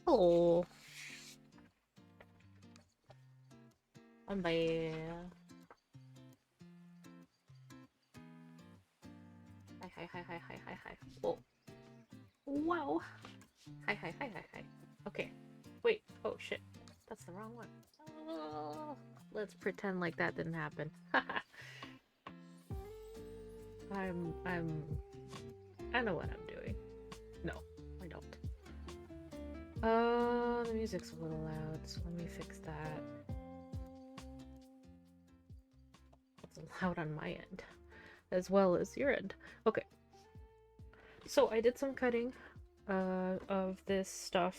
Hello. I'm by. Hi. Oh. Wow. Hi. Okay. Wait. Oh shit. That's the wrong one. Oh, let's pretend like that didn't happen. I know what I'm doing. No, I don't. The music's a little loud, so let me fix that. It's loud on my end, as well as your end. Okay. So I did some cutting of this stuff.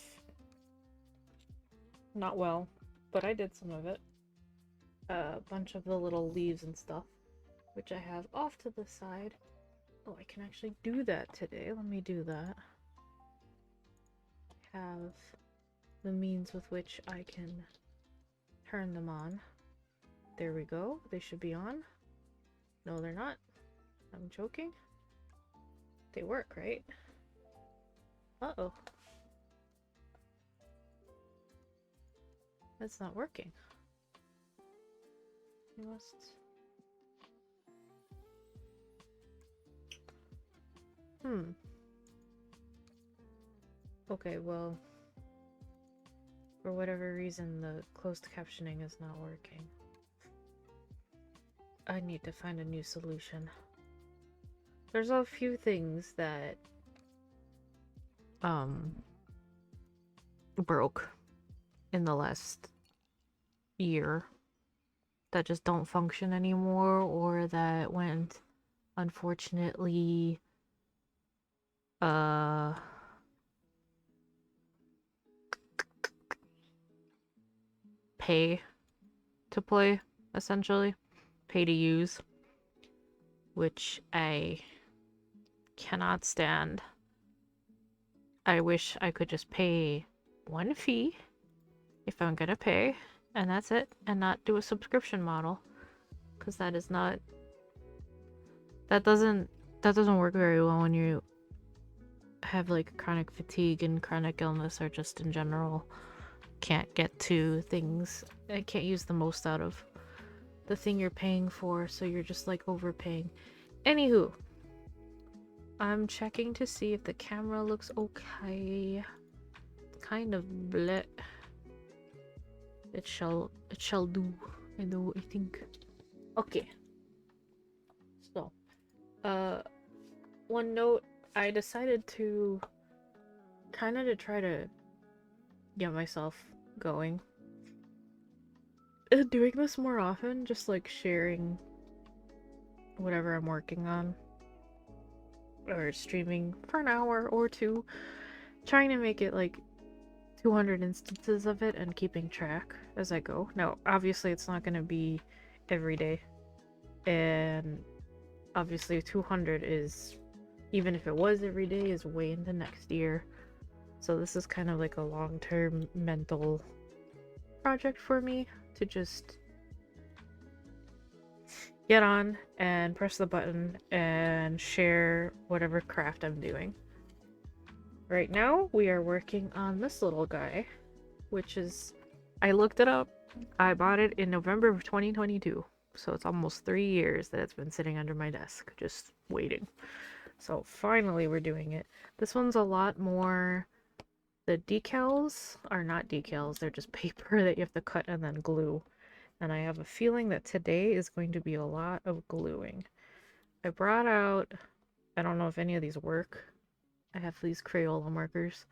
Not well, but I did some of it. A bunch of the little leaves and stuff, which I have off to the side. Oh, I can actually do that today. Let me do that. I have the means with which I can turn them on. There we go. They should be on. No, they're not. I'm joking. They work, right? Uh-oh. That's not working. You must... Okay, well, for whatever reason, the closed captioning is not working. I need to find a new solution. There's a few things that broke in the last year that just don't function anymore, or that went, unfortunately, pay to play, essentially. Pay to use. Which I cannot stand. I wish I could just pay one fee if I'm gonna pay, and that's it, and not do a subscription model. Because that is not... That doesn't work very well when you have like chronic fatigue and chronic illness, or just in general can't get to things. I can't use the most out of the thing you're paying for, so you're just like overpaying. Anywho, I'm checking to see if the camera looks okay. Kind of bleh. It shall do. I think. Okay. So, one note, I decided to try to get myself going. Doing this more often, just like sharing whatever I'm working on, or streaming for an hour or two, trying to make it like 200 instances of it and keeping track as I go. Now, obviously it's not going to be every day, and obviously 200 is, even if it was every day, is way into next year. So this is kind of like a long-term mental project for me to just get on and press the button and share whatever craft I'm doing. Right now, we are working on this little guy, which is... I looked it up. I bought it in November of 2022. So it's almost 3 years that it's been sitting under my desk, just waiting. So finally we're doing it. This one's a lot more... The decals are not decals, they're just paper that you have to cut and then glue. And I have a feeling that today is going to be a lot of gluing. I brought out... I don't know if any of these work. I have these Crayola markers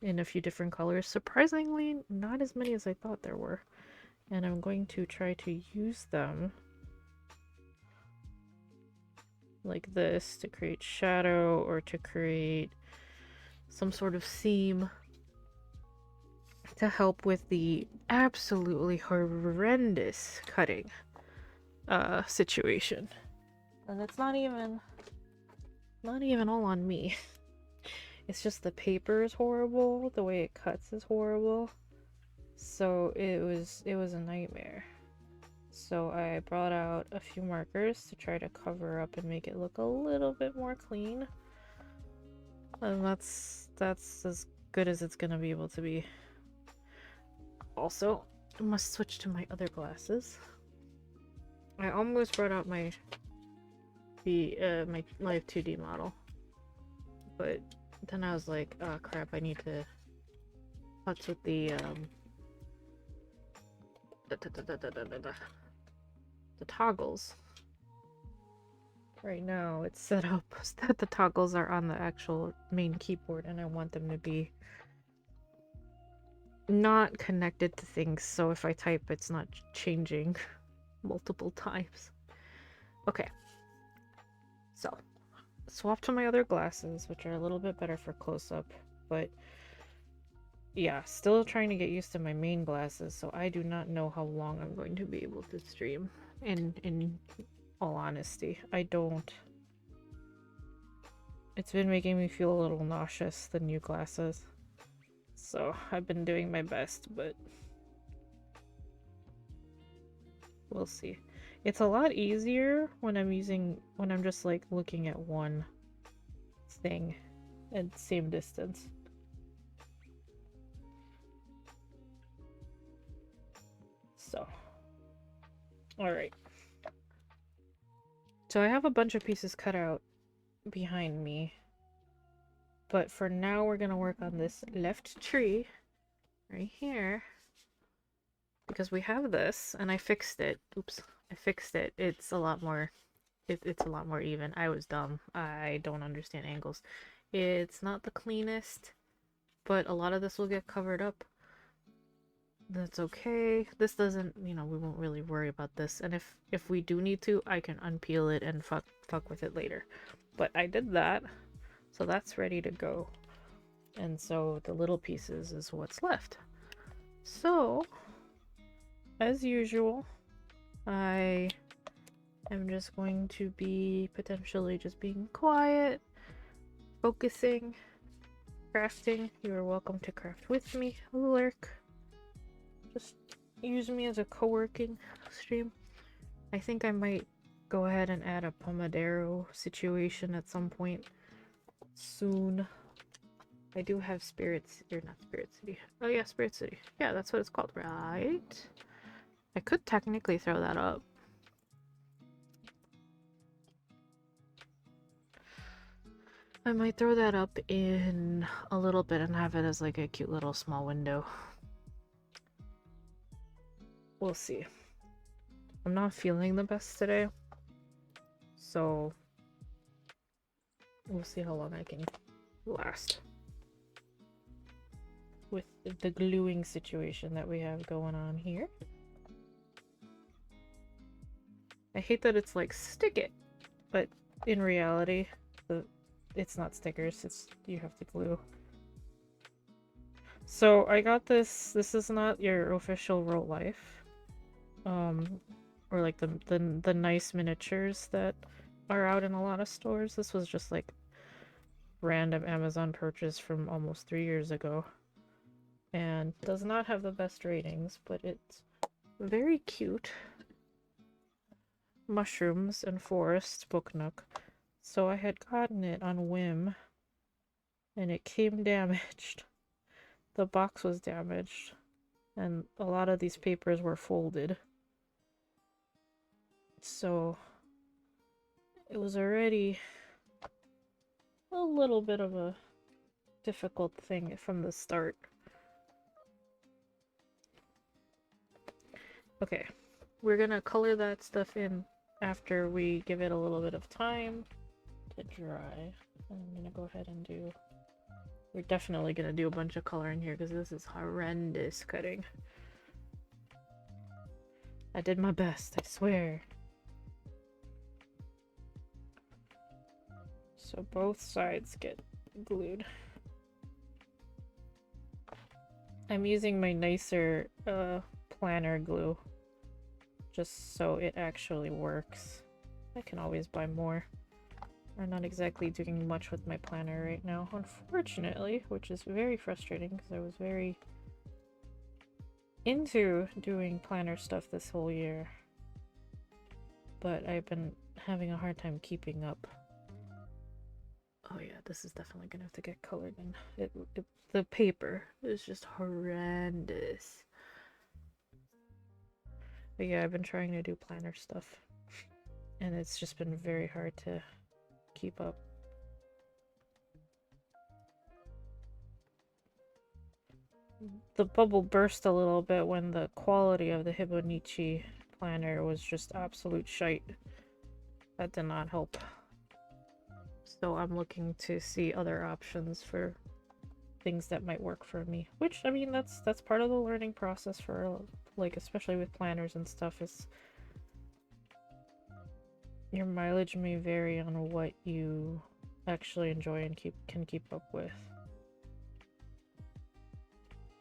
in a few different colors. Surprisingly, not as many as I thought there were. And I'm going to try to use them like this to create shadow, or to create some sort of seam to help with the absolutely horrendous cutting situation. And it's not even all on me. It's just the paper is horrible, the way it cuts is horrible. So it was a nightmare. So I brought out a few markers to try to cover up and make it look a little bit more clean. And that's as good as it's gonna be able to be. Also, I must switch to my other glasses. I almost brought out my Live 2D model, but then I was like, oh crap, I need to putz with the toggles. Right now it's set up so that the toggles are on the actual main keyboard, and I want them to be not connected to things, so if I type it's not changing multiple times. Okay, so swap to my other glasses, which are a little bit better for close-up, but yeah, still trying to get used to my main glasses, so I do not know how long I'm going to be able to stream. In all honesty, I don't. It's been making me feel a little nauseous, the new glasses. So I've been doing my best, but we'll see. It's a lot easier when I'm just like looking at one thing at same distance. So Alright. So I have a bunch of pieces cut out behind me. But for now, we're gonna work on this left tree right here. Because we have this, and I fixed it. Oops. I fixed it. It's a lot more... it's a lot more even. I was dumb. I don't understand angles. It's not the cleanest, but a lot of this will get covered up. That's okay. This doesn't, you know, we won't really worry about this. And if we do need to, I can unpeel it and fuck with it later. But I did that, so that's ready to go. And so the little pieces is what's left. So, as usual, I am just going to be potentially just being quiet, focusing, crafting. You are welcome to craft with me, lurk. Just use me as a co-working stream. I think I might go ahead and add a Pomodoro situation at some point soon. I do have Spirits, or not Spirit City. Oh yeah, Spirit City. Yeah, that's what it's called, right? I could technically throw that up. I might throw that up in a little bit and have it as like a cute little small window. We'll see. I'm not feeling the best today, so we'll see how long I can last with the gluing situation that we have going on here. I hate that it's like stick it, but in reality, it's not stickers, it's you have to glue. So I got this. This is not your official real life, or like the nice miniatures that are out in a lot of stores. This was just like random Amazon purchase from almost 3 years ago, and does not have the best ratings, but it's very cute. Mushrooms and Forest book Nook. So I had gotten it on whim, and it came damaged. The box was damaged, and a lot of these papers were folded. So it was already a little bit of a difficult thing from the start. Okay, we're gonna color that stuff in after we give it a little bit of time to dry. I'm gonna go ahead and do... we're definitely gonna do a bunch of color in here because this is horrendous cutting. I did my best, I swear. So both sides get glued. I'm using my nicer planner glue just so it actually works. I can always buy more. I'm not exactly doing much with my planner right now, unfortunately, which is very frustrating because I was very into doing planner stuff this whole year. But I've been having a hard time keeping up. Oh yeah, this is definitely gonna have to get colored in. The paper is just horrendous. But yeah, I've been trying to do planner stuff, and it's just been very hard to keep up. The bubble burst a little bit when the quality of the Hibonichi planner was just absolute shite. That did not help. So I'm looking to see other options for things that might work for me. Which, I mean, that's part of the learning process for, like, especially with planners and stuff, is your mileage may vary on what you actually enjoy and can keep up with.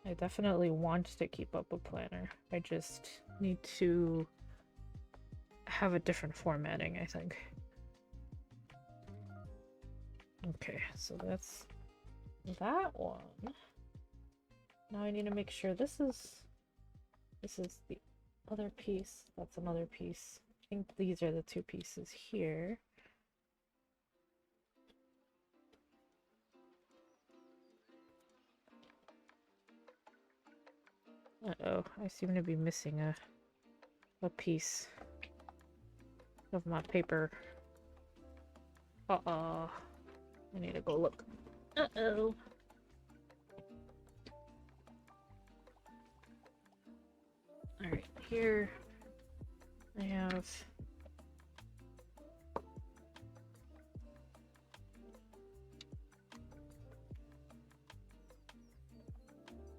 I definitely want to keep up a planner. I just need to have a different formatting, I think. Okay, so that's that one. Now I need to make sure this is the other piece. That's another piece. I think these are the two pieces here. Uh-oh, I seem to be missing a piece. of my paper. Uh-oh. I need to go look. Uh-oh. Alright, here I have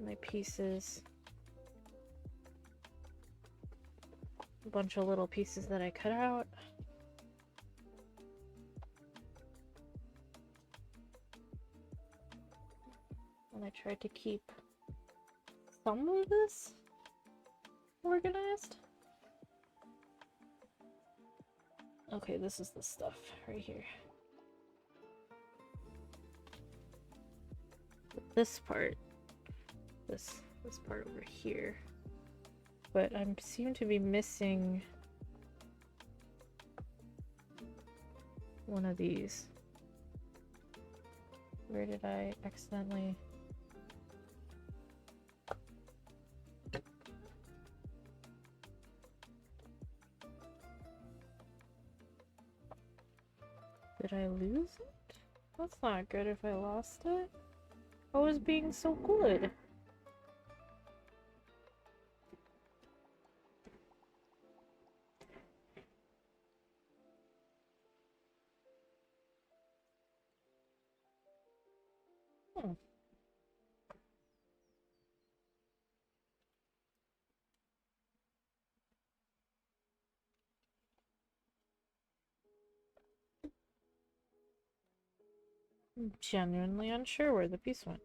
my pieces. A bunch of little pieces that I cut out. And I tried to keep some of this organized. Okay, this is the stuff right here. This part, this part over here. But I seem to be missing one of these. Where did I accidentally... Did I lose it? That's not good if I lost it. I was being so good. I'm genuinely unsure where the piece went.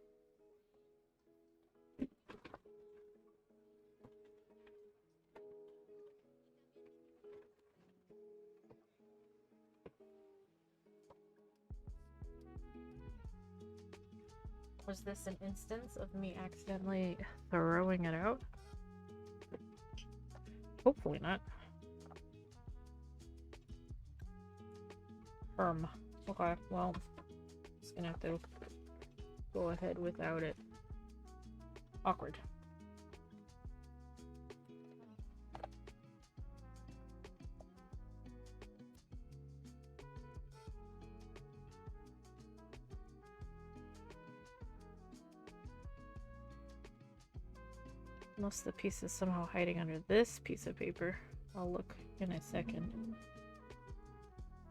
Was this an instance of me accidentally throwing it out? Hopefully not. Okay, well, just gonna have to go ahead without it. Awkward. Most of the piece is somehow hiding under this piece of paper. I'll look in a second.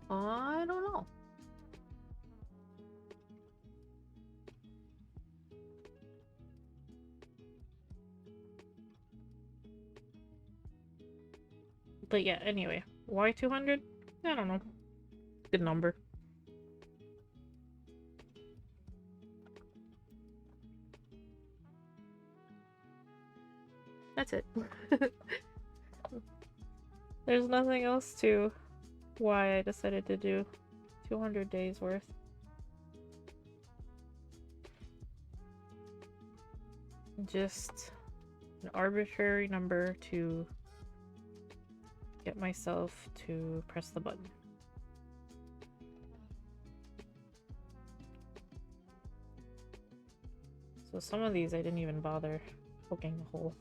I don't know. But yeah, anyway. Why 200? I don't know. Good number. That's it. There's nothing else to why I decided to do 200 days worth. Just an arbitrary number to get myself to press the button. So some of these I didn't even bother poking the hole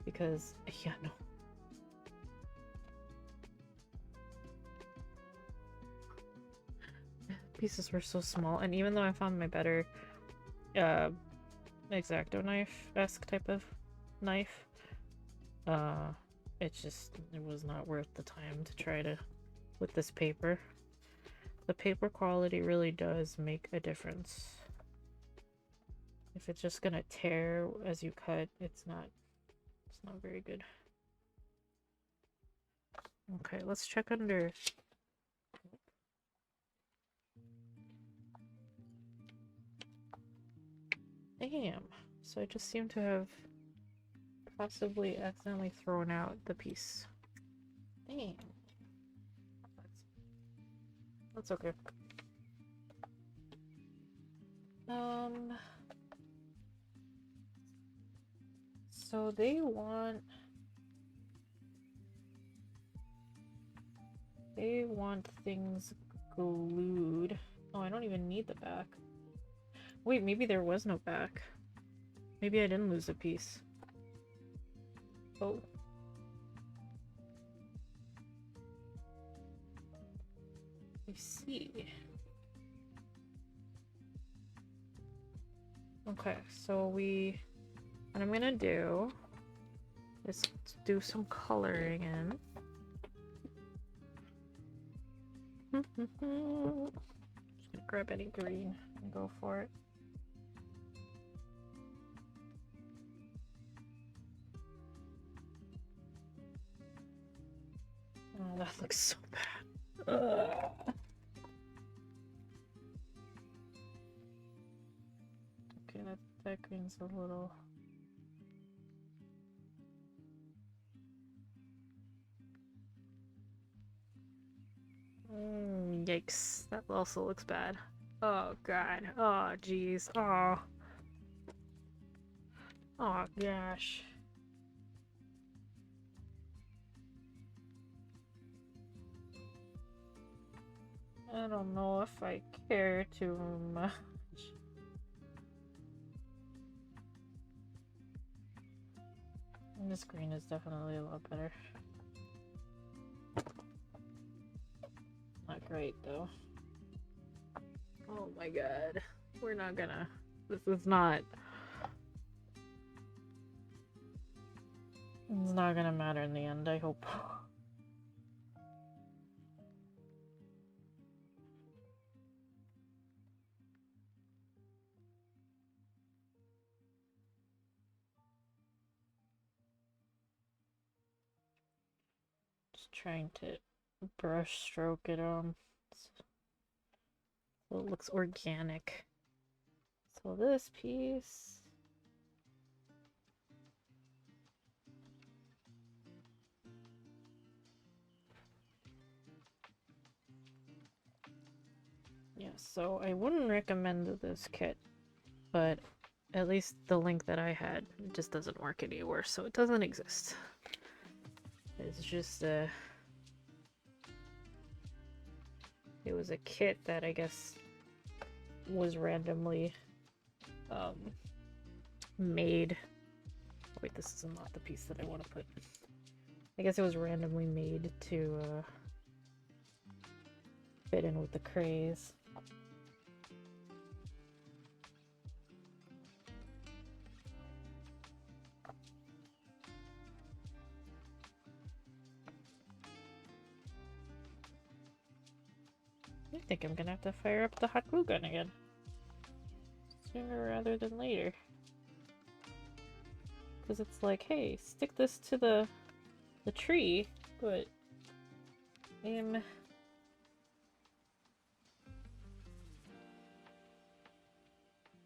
because, yeah, no. Pieces were so small, and even though I found my better X-Acto knife-esque type of knife, it was not worth the time to try to with this paper. The paper quality really does make a difference. If it's just gonna tear as you cut, it's not very good. Okay, let's check under. Damn. So I just seem to have possibly accidentally thrown out the piece. Damn. That's okay. So they want things glued. Oh, I don't even need the back. Wait, maybe there was no back. Maybe I didn't lose a piece. Oh. see. Okay, so what I'm gonna do is do some coloring in. Just gonna grab any green and go for it. Oh, that looks so bad. Ugh. Okay, that green's a little... Yikes. That also looks bad. Oh god. Oh jeez. Oh. Oh gosh. I don't know if I care too much. And this green is definitely a lot better. Not great though. Oh my god. We're not gonna... This is not... It's not gonna matter in the end, I hope. Just trying to brush stroke it on so it looks organic. So this piece... Yeah, so I wouldn't recommend this kit, but at least the link that I had just doesn't work anywhere, so it doesn't exist. It's just it was a kit that I guess was randomly made. Wait, this is not the piece that I want to put. I guess it was randomly made to fit in with the craze. I think I'm gonna have to fire up the hot glue gun again. Sooner rather than later. Because it's like, hey, stick this to the tree, but...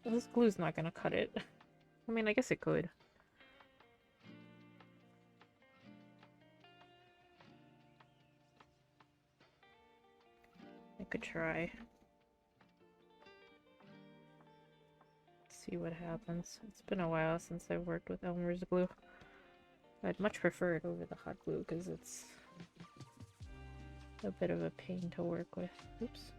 this glue's not gonna cut it. I mean, I guess it could. I could try. See what happens. It's been a while since I've worked with Elmer's glue. I'd much prefer it over the hot glue because it's a bit of a pain to work with. Oops.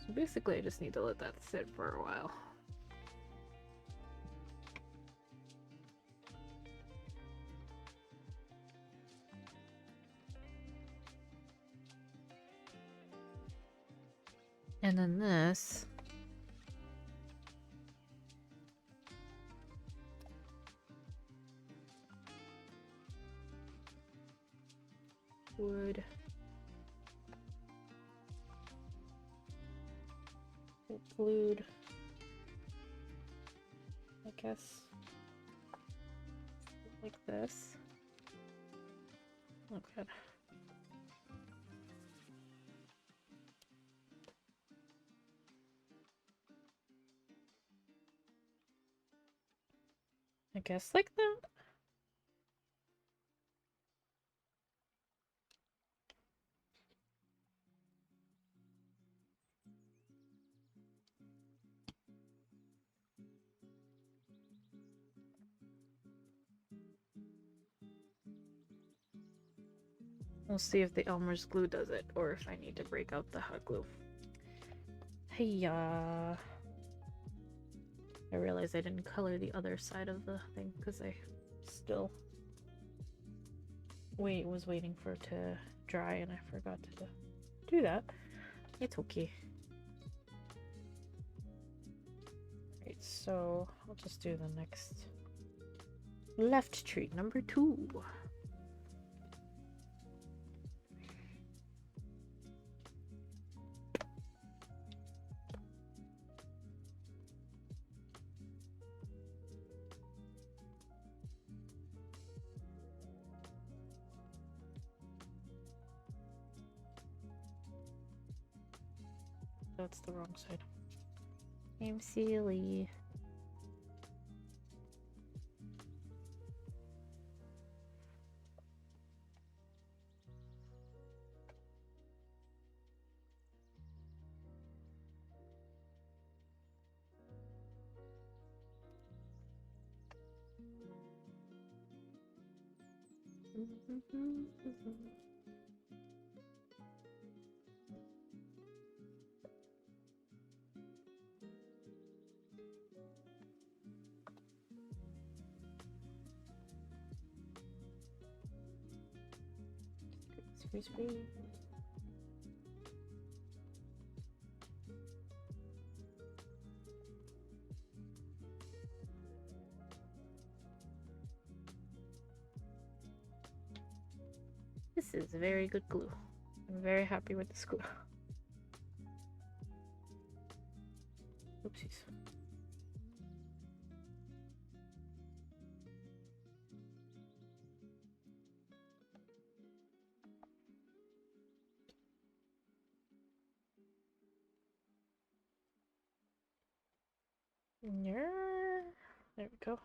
So basically I just need to let that sit for a while. And then this would get glued, I guess, like this. Oh god. I guess like that. We'll see if the Elmer's glue does it, or if I need to break out the hot glue. Hey-ya! I realized I didn't color the other side of the thing, because I still was waiting for it to dry and I forgot to do that. It's okay. Right, so I'll just do the next left tree, number 2. That's the wrong side. I'm silly. Excuse me. This is very good glue. I'm very happy with this glue. Oopsies. There we go.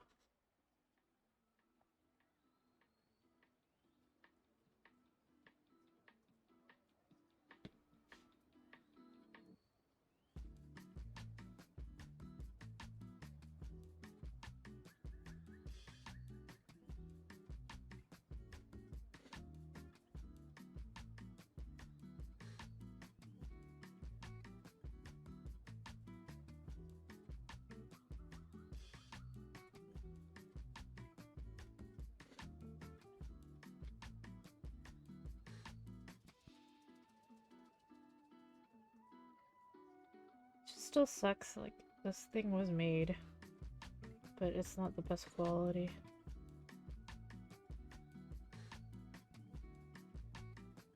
Still sucks, like, this thing was made, but it's not the best quality.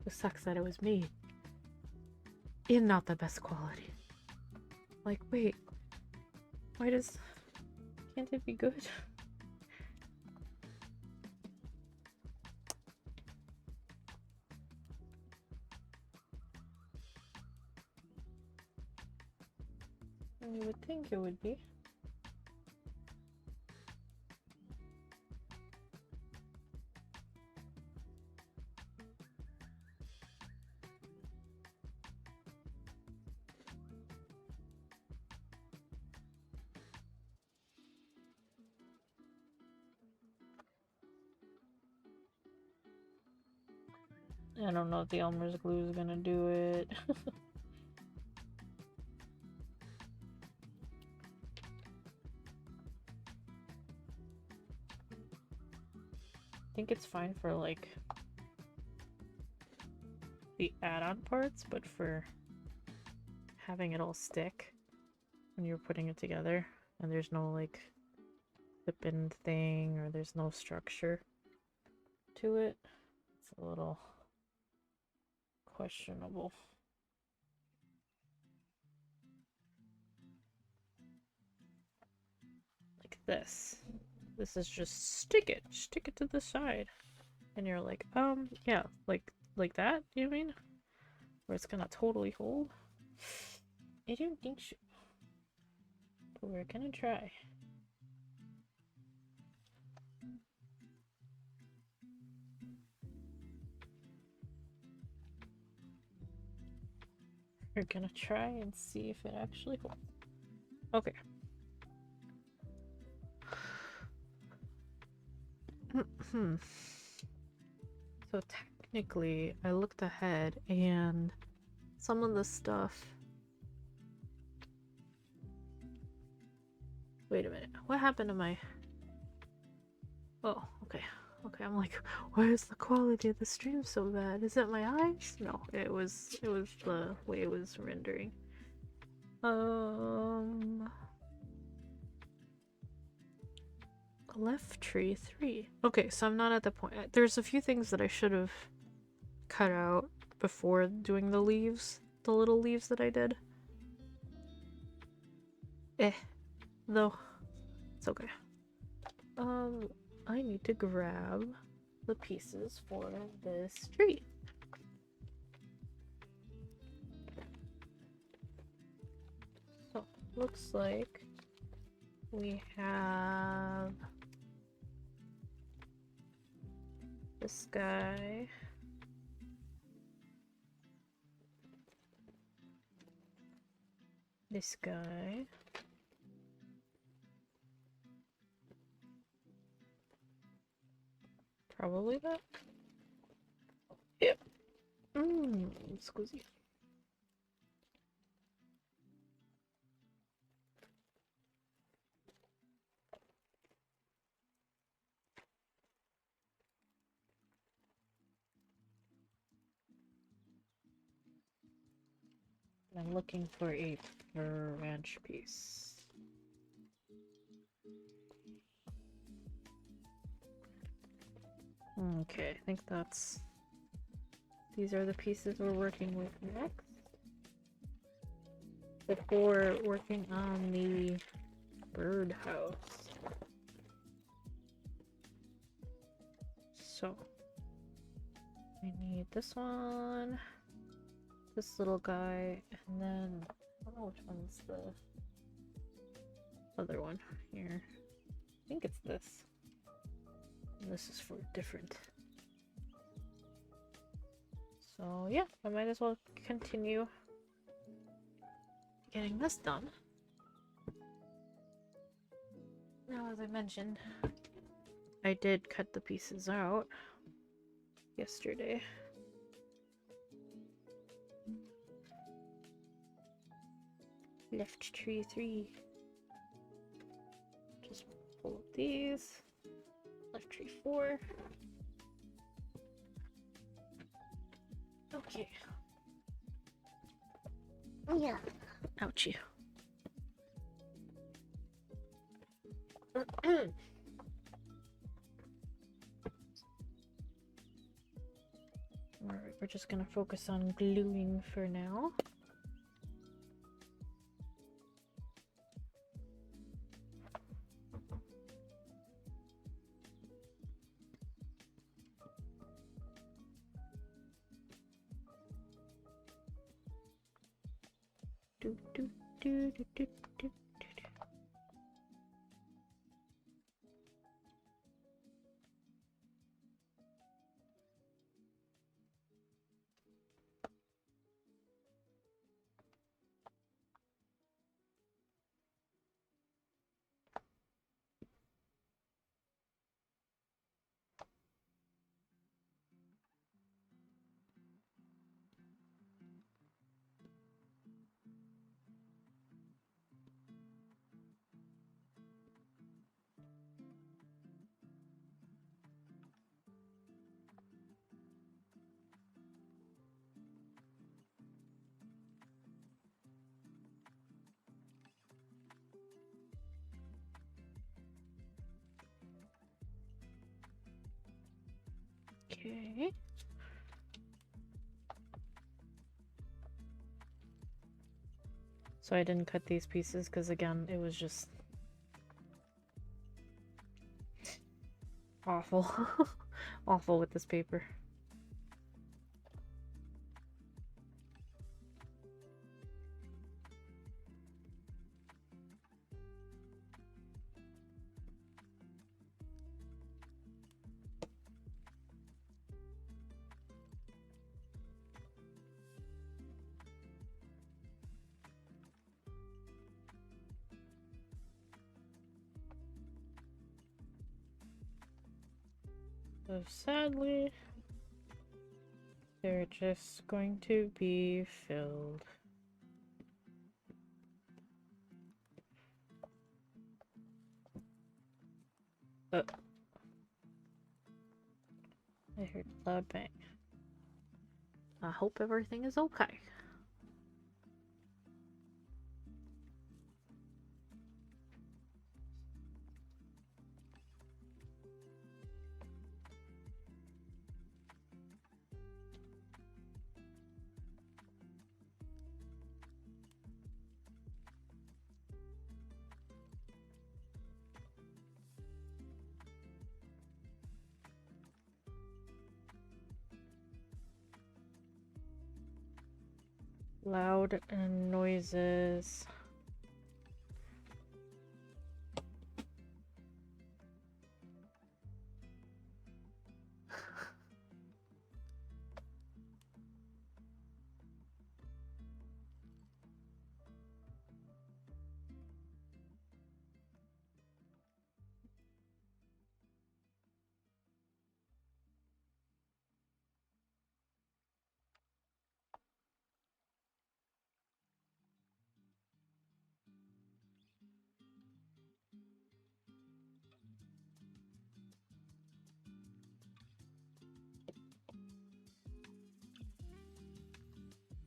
It sucks that it was made in not the best quality. Like, wait, can't it be good? You would think it would be. I don't know if the Elmer's glue is gonna do it. I think it's fine for like the add-on parts, but for having it all stick when you're putting it together and there's no like zip-in thing or there's no structure to it, it's a little questionable. Like this. This is just stick it to the side. And you're like, yeah, like that, you mean? Where it's gonna totally hold? I don't think so. But we're gonna try. We're gonna try and see if it actually holds. Okay. So technically, I looked ahead and some of the stuff... Wait a minute. What happened to my... Oh, okay. Okay, I'm like, why is the quality of the stream so bad? Is it my eyes? No, it was the way it was rendering. Left tree 3. Okay, so I'm not at the point. There's a few things that I should have cut out before doing the leaves. The little leaves that I did. Though. It's okay. I need to grab the pieces for this tree. So, looks like we have this guy. This guy. Probably that. Yep. Scusi. I'm looking for a branch piece. Okay, I think that's... These are the pieces we're working with next. Before working on the birdhouse. So, I need this one, this little guy, and then I don't know which one's the other one here. I think it's this. And this is for different. So yeah, I might as well continue getting this done. Now, as I mentioned, I did cut the pieces out yesterday. Left tree 3. Just pull up these. Left tree 4. Okay. Yeah. Ouchie. Alright, we're just gonna focus on gluing for now. Do, do, do, do, do, do. Okay. So I didn't cut these pieces because, again, it was just awful. Awful with this paper. So sadly, they're just going to be filled. I heard a loud bang. I hope everything is okay. Loud and noises.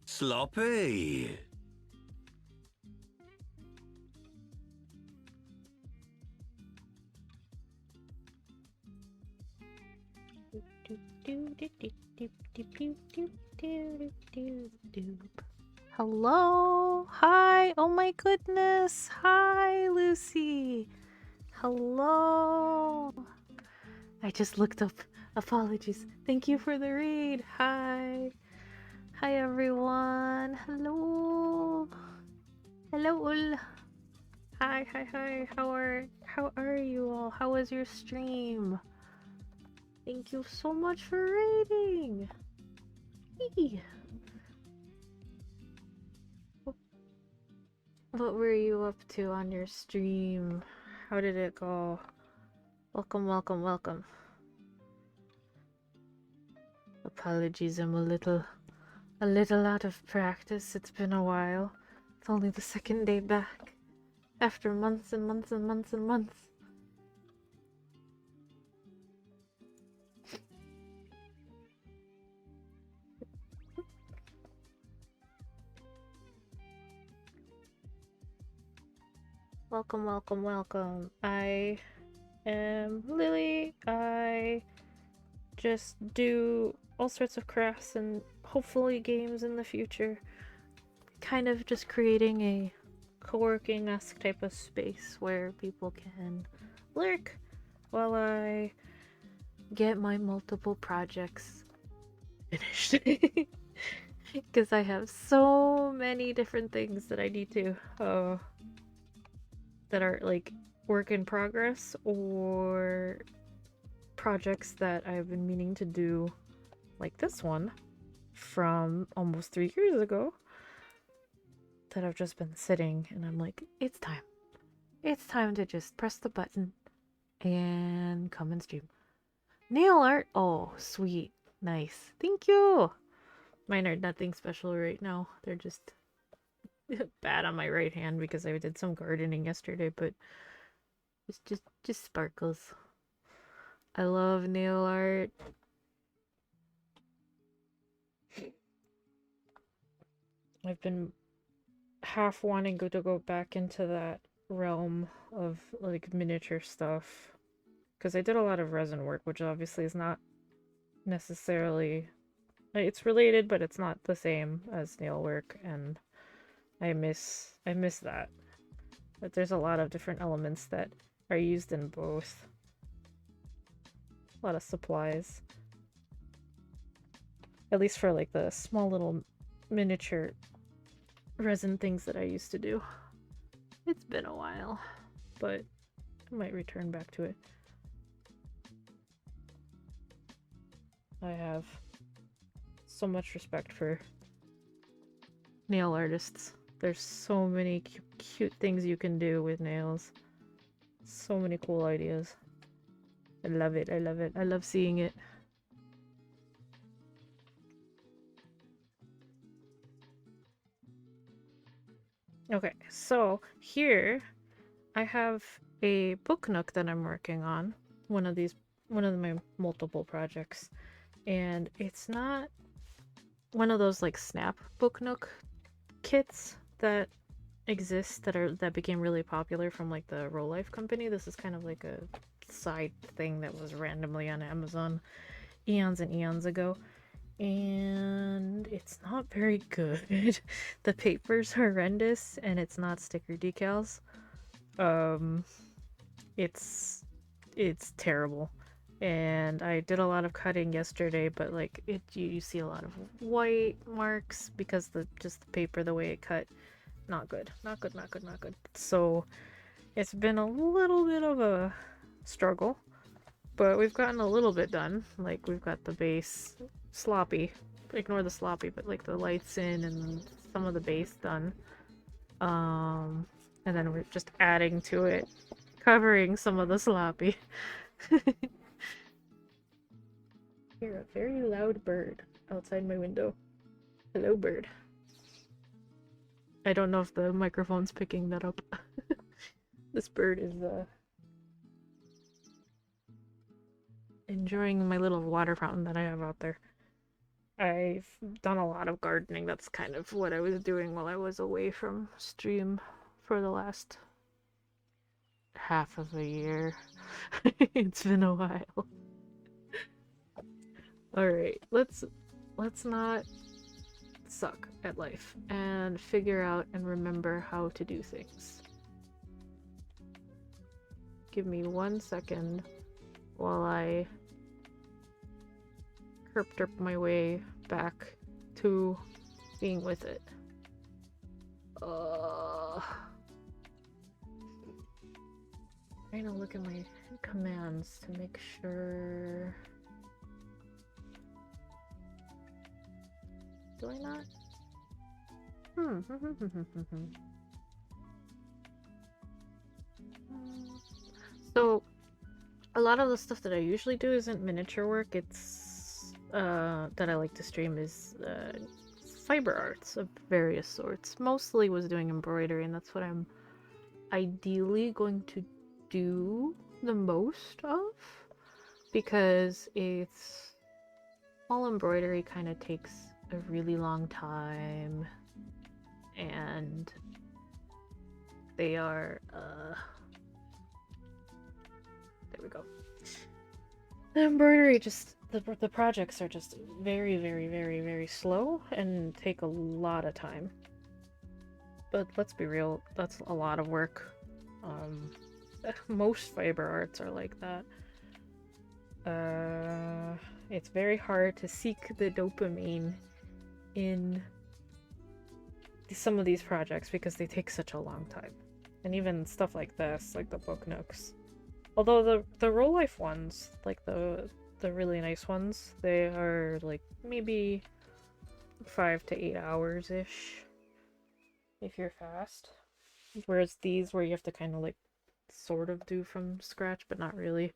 Sloppy. Hello. Hi. Oh my goodness. Hi, Lucy. Hello. I just looked up. Apologies. Thank you for the read. Hi. Hi, everyone. Hello. Hello. Hi. How are you all? How was your stream? Thank you so much for reading. Hey. What were you up to on your stream? How did it go? Welcome. Apologies, I'm a little out of practice. It's been a while. It's only the second day back after months and months. Welcome. I am Lily. I just do all sorts of crafts and hopefully games in the future. Kind of just creating a co-working-esque type of space where people can lurk while I get my multiple projects finished. Because I have so many different things that I need to that are like work in progress or projects that I've been meaning to do, like this one from almost 3 years ago, that I've just been sitting and I'm like, it's time to just press the button and come and stream. Nail art, oh sweet, nice, thank you. Mine are nothing special right now, they're just bad on my right hand because I did some gardening yesterday, but it's just sparkles. I love nail art. I've been half wanting to go back into that realm of like miniature stuff because I did a lot of resin work, which obviously is not necessarily, it's related, but it's not the same as nail work, and I miss that. But there's a lot of different elements that are used in both. A lot of supplies. At least for like the small little miniature resin things that I used to do. It's been a while, but I might return back to it. I have so much respect for nail artists. There's so many cute things you can do with nails. So many cool ideas. I love it. I love seeing it. Okay, so here I have a book nook that I'm working on. One of my multiple projects. And it's not one of those like snap book Nook kits that exist that became really popular from like the Roll Life company. This is kind of like a side thing that was randomly on Amazon eons and eons ago, and it's not very good. The paper's horrendous and it's not sticker decals. It's terrible. And I did a lot of cutting yesterday, but like you see a lot of white marks because just the paper, the way it cut, not good, not good, not good, not good. So it's been a little bit of a struggle, but we've gotten a little bit done. Like we've got the base sloppy, ignore the sloppy, but like the lights in and some of the base done. And then we're just adding to it, covering some of the sloppy. Hear a very loud bird outside my window. Hello, bird. I don't know if the microphone's picking that up. This bird is enjoying my little water fountain that I have out there. I've done a lot of gardening. That's kind of what I was doing while I was away from stream for the last half of a year. It's been a while. Alright, let's not suck at life and figure out and remember how to do things. Give me 1 second while I herp my way back to being with it. Trying to look at my commands to make sure. Do I not? So, a lot of the stuff that I usually do isn't miniature work. It's that I like to stream is fiber arts of various sorts. Mostly was doing embroidery, and that's what I'm ideally going to do the most of, because it's all embroidery kind of takes a really long time, and they are there we go. The embroidery just the projects are just very, very, very, very slow and take a lot of time. But let's be real, that's a lot of work. Most fiber arts are like that. It's very hard to seek the dopamine in some of these projects because they take such a long time. And even stuff like this, like the book nooks. Although the Roll Life ones, like the really nice ones, they are like maybe 5 to 8 hours-ish if you're fast. Whereas these, where you have to kind of like sort of do from scratch, but not really.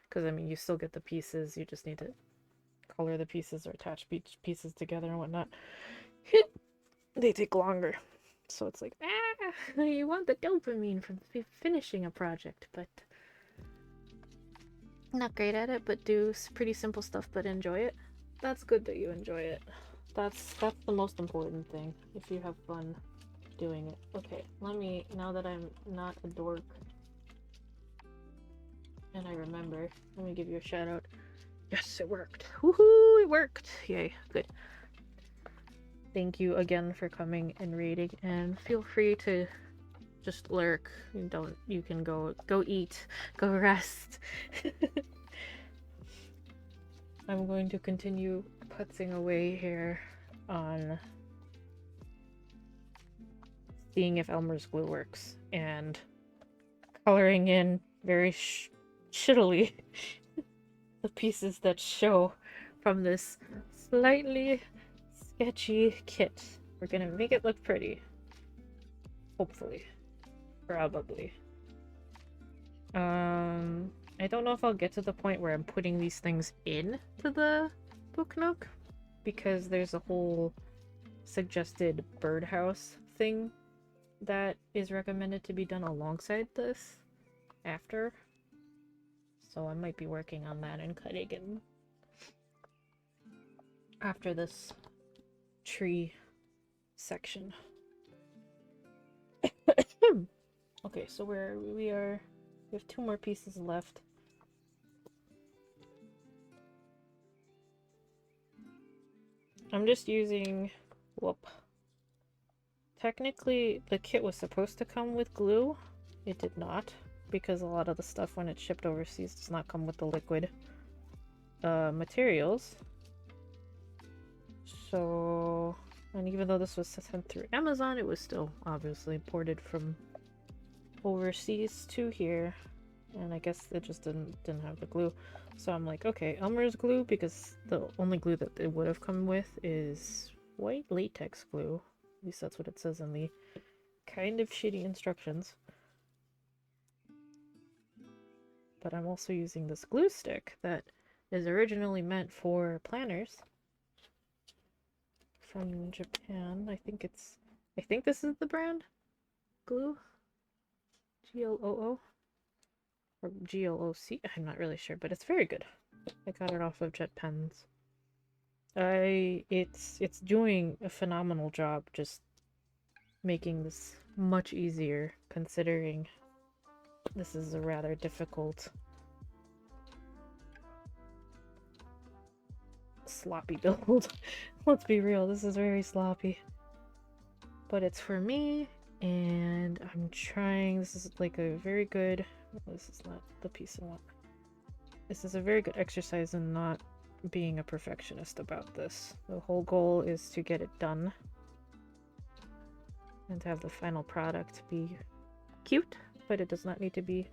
Because I mean, you still get the pieces, you just need to color the pieces or attach pieces together and whatnot. They take longer. So it's like, you want the dopamine from finishing a project, but not great at it, but do pretty simple stuff, but enjoy it. That's good that you enjoy it. That's the most important thing, if you have fun doing it. Okay, now that I'm not a dork and I remember, let me give you a shout out. Yes, it worked. Woohoo, it worked. Yay, good. Thank you again for coming and raiding, and feel free to just lurk. You can go eat, go rest. I'm going to continue putzing away here on seeing if Elmer's glue works and coloring in very shittily the pieces that show from this slightly sketchy kit. We're gonna make it look pretty. Hopefully. Probably. I don't know if I'll get to the point where I'm putting these things in to the book nook, because there's a whole suggested birdhouse thing that is recommended to be done alongside this after. So I might be working on that and cutting and after this tree section. Okay, so we have 2 more pieces left. I'm just using, whoop. Technically, the kit was supposed to come with glue. It did not, because a lot of the stuff when it's shipped overseas does not come with the liquid materials. So, and even though this was sent through Amazon, it was still obviously imported from overseas to here. And I guess it just didn't have the glue. So I'm like, okay, Elmer's glue, because the only glue that it would have come with is white latex glue. At least that's what it says in the kind of shitty instructions. But I'm also using this glue stick that is originally meant for planners from Japan. I think this is the brand glue. Gloo or Glooc. I'm not really sure, but it's very good. I got it off of Jet Pens. It's doing a phenomenal job just making this much easier, considering this is a rather difficult, sloppy build. Let's be real, this is very sloppy. But it's for me, and I'm trying. This is like a very good... This is not the piece I want. This is a very good exercise in not being a perfectionist about this. The whole goal is to get it done and to have the final product be cute, but it does not need to be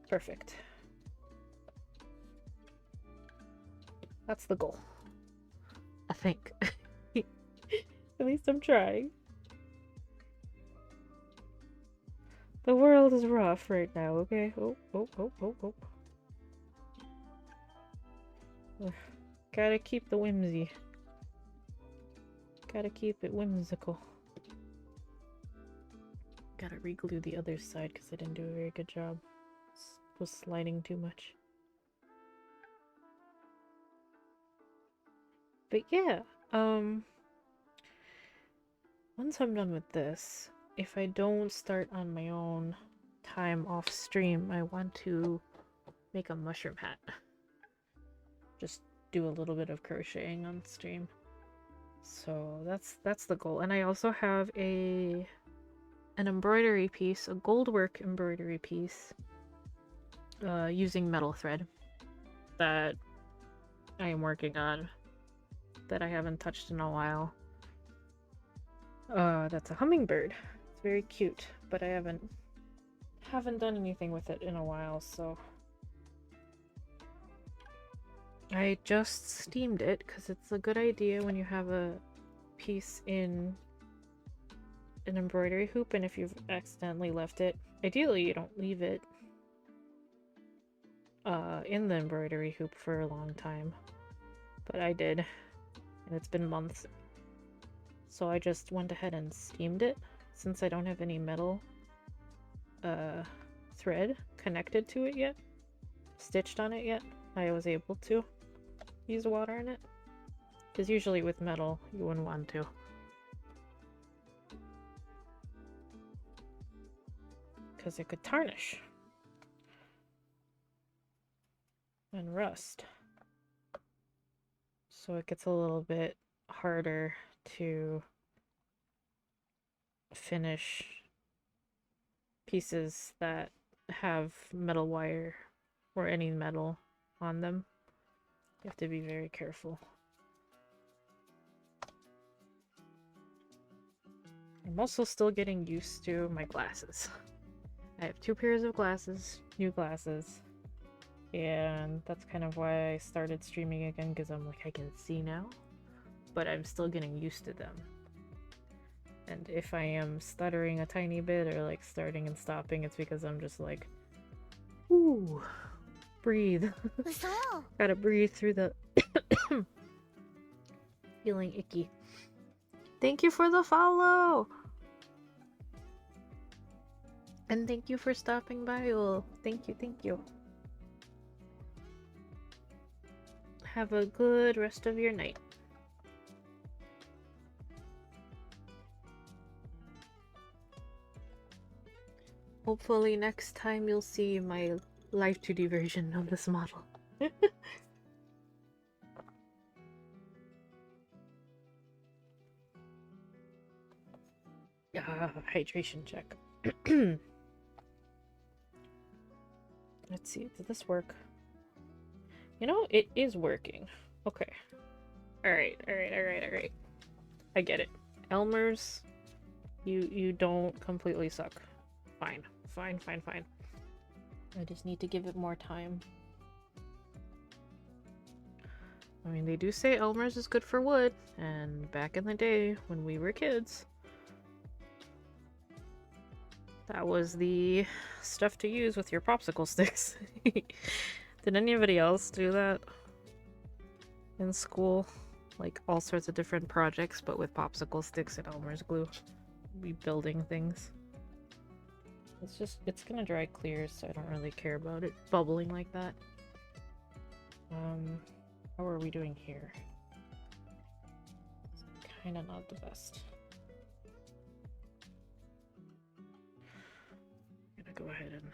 perfect. That's the goal, I think. At least I'm trying. The world is rough right now, okay? Oh. Gotta keep the whimsy. Gotta keep it whimsical. Gotta re-glue the other side because I didn't do a very good job. Was sliding too much. But yeah, once I'm done with this, if I don't start on my own time off stream, I want to make a mushroom hat. Just do a little bit of crocheting on stream. So that's the goal. And I also have an embroidery piece, a goldwork embroidery piece, using metal thread that I am working on, that I haven't touched in a while. That's a hummingbird. It's very cute, but I haven't done anything with it in a while, so I just steamed it because it's a good idea when you have a piece in an embroidery hoop, and if you've accidentally left it, ideally you don't leave it in the embroidery hoop for a long time, but I did, and it's been months. So I just went ahead and steamed it. Since I don't have any metal thread connected to it yet, stitched on it yet, I was able to use water in it. Because usually with metal, you wouldn't want to. Because it could tarnish and rust. So it gets a little bit harder to finish pieces that have metal wire or any metal on them. You have to be very careful. I'm also still getting used to my glasses. I have 2 pairs of glasses, new glasses, and that's kind of why I started streaming again, because I'm like, I can see now, but I'm still getting used to them. And if I am stuttering a tiny bit or like starting and stopping, it's because I'm just like, ooh, breathe. Gotta breathe through the feeling icky. Thank you for the follow! And thank you for stopping by, Ul. Thank you, thank you. Have a good rest of your night. Hopefully next time you'll see my live 2D version of this model. Hydration check. Let's see, did this work? You know, it is working. Okay. Alright. I get it. Elmer's, you don't completely suck. Fine. I just need to give it more time. I mean, they do say Elmer's is good for wood, and back in the day when we were kids, that was the stuff to use with your popsicle sticks. Did anybody else do that in school? Like all sorts of different projects, but with popsicle sticks and Elmer's glue. Rebuilding things. It's gonna dry clear, so I don't really care about it bubbling like that. How are we doing here? Kinda not the best. I'm gonna go ahead and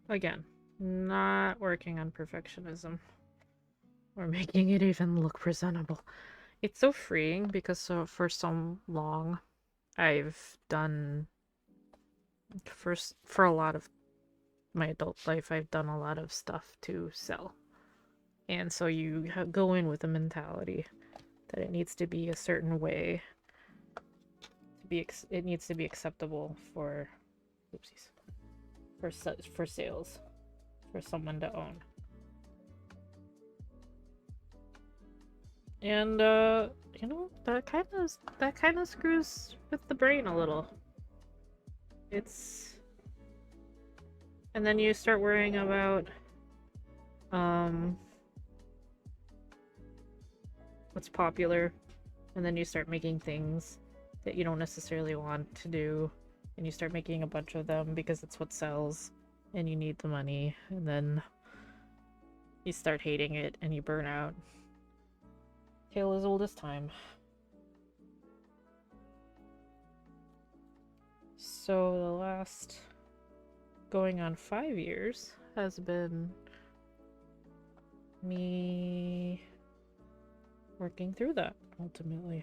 again, not working on perfectionism or making it even look presentable. It's so freeing because for so long I've done for a lot of my adult life I've done a lot of stuff to sell. And so you go in with a mentality that it needs to be a certain way to be it needs to be acceptable for oopsies for sales for someone to own. And you know, that kind of screws with the brain a little. It's and then you start worrying about what's popular, and then you start making things that you don't necessarily want to do, and you start making a bunch of them because it's what sells and you need the money, and then you start hating it and you burn out. Tale as old as time. So the last going on 5 years has been me working through that ultimately.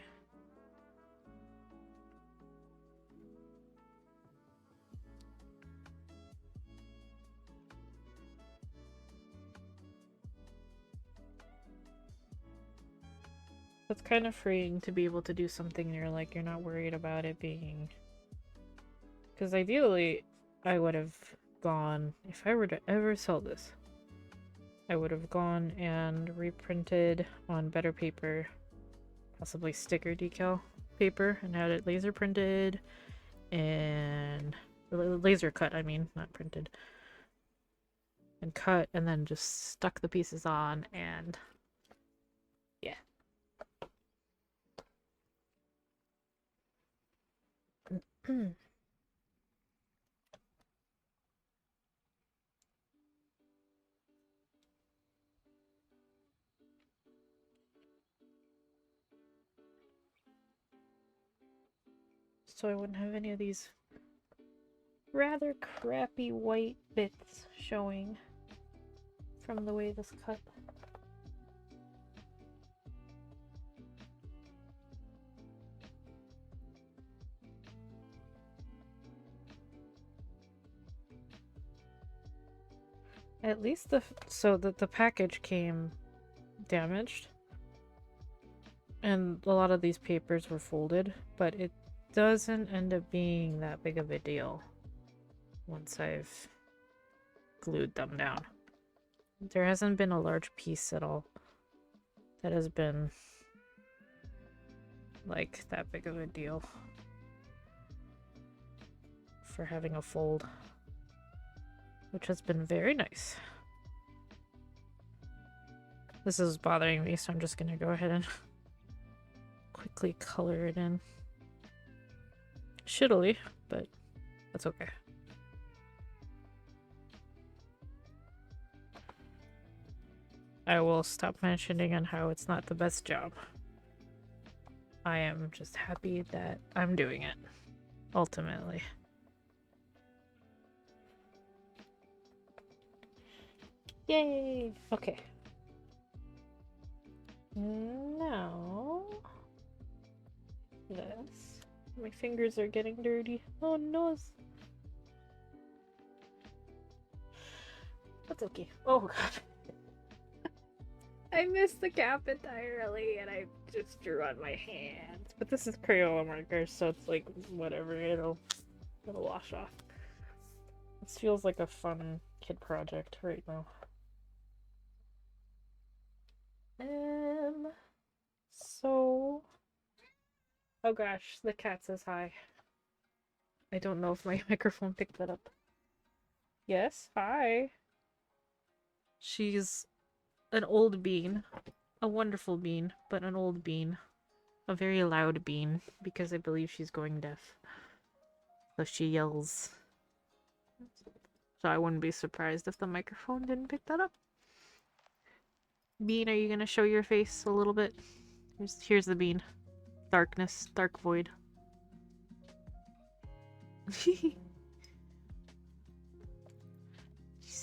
It's kind of freeing to be able to do something and you're not worried about it being... Because ideally, I would have gone, if I were to ever sell this, I would have gone and reprinted on better paper, possibly sticker decal paper, and had it laser printed and laser cut, I mean, not printed, and cut, and then just stuck the pieces on, and yeah. So I wouldn't have any of these rather crappy white bits showing from the way this cut. At least the package came damaged, and a lot of these papers were folded, but it doesn't end up being that big of a deal once I've glued them down. There hasn't been a large piece at all that has been like that big of a deal for having a fold, which has been very nice. This is bothering me, so I'm just gonna go ahead and quickly color it in. Shittily, but that's okay. I will stop mentioning on how it's not the best job. I am just happy that I'm doing it, ultimately. Yay! Okay. Now... this. My fingers are getting dirty. Oh no! That's okay. Oh god. I missed the cap entirely and I just drew on my hands. But this is Crayola marker, so it's like, whatever, it'll wash off. This feels like a fun kid project right now. So... oh gosh, the cat says hi. I don't know if my microphone picked that up. Yes, hi. She's an old bean. A wonderful bean, but an old bean. A very loud bean, because I believe she's going deaf. So she yells. So I wouldn't be surprised if the microphone didn't pick that up. Bean, are you gonna show your face a little bit? Here's the bean. Darkness, dark void. She's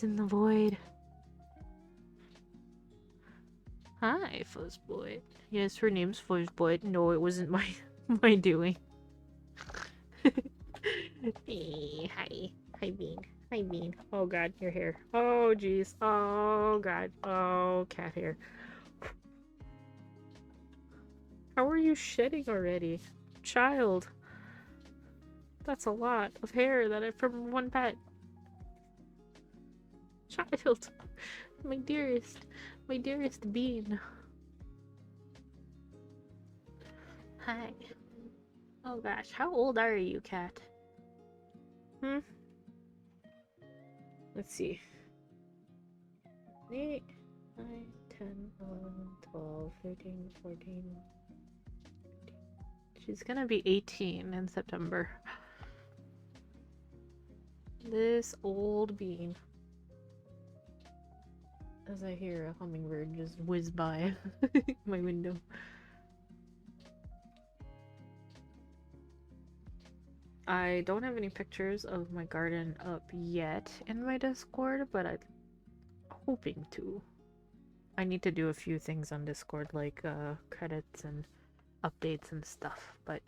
in the void. Hi, Fuzzboy. Yes, her name's Fuzzboy. No, it wasn't my doing. Hey, hi. Hi, Bean. Hi, Bean. Oh god, your hair. Oh jeez. Oh god. Oh, cat hair. How are you shedding already? Child. That's a lot of hair that I from one pet. Child. My dearest Bean. Hi. Oh gosh, how old are you, cat? Let's see. 8, 9, 10, 11, 12, 13, 14. She's gonna be 18 in September. This old bean. As I hear a hummingbird just whiz by my window. I don't have any pictures of my garden up yet in my Discord, but I'm hoping to. I need to do a few things on Discord, like credits and updates and stuff, but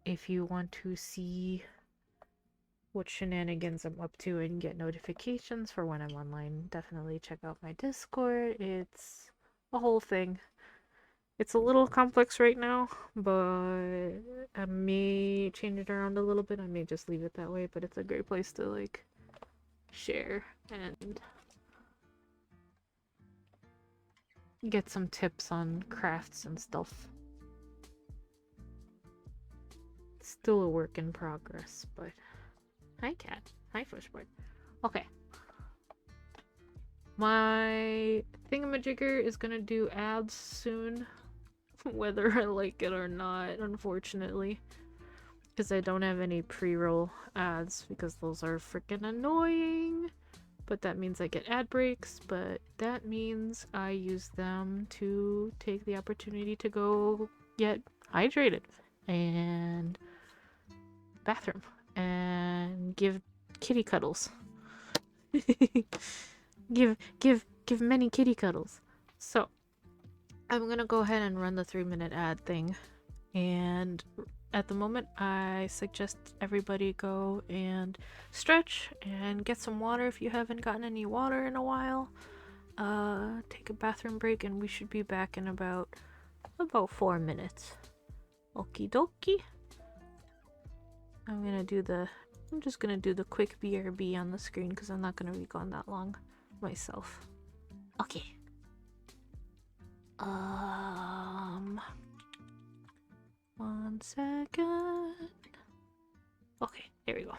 if you want to see what shenanigans I'm up to and get notifications for when I'm online, definitely check out my Discord. It's a whole thing. It's a little complex right now, but I may change it around a little bit. I may just leave it that way, but it's a great place to like share and get some tips on crafts and stuff. It's still a work in progress, but hi cat. Hi Fushboard. Okay. My thingamajigger is gonna do ads soon. Whether I like it or not, unfortunately. Because I don't have any pre-roll ads, because those are freaking annoying. But that means I get ad breaks, but that means I use them to take the opportunity to go get hydrated and bathroom and give kitty cuddles. give many kitty cuddles. So I'm gonna go ahead and run the 3-minute ad thing, and at the moment I suggest everybody go and stretch and get some water if you haven't gotten any water in a while. Take a bathroom break, and we should be back in about 4 minutes. Okie dokie. I'm just gonna do the quick BRB on the screen because I'm not gonna be gone that long myself. Okay. 1 second. Okay, there we go.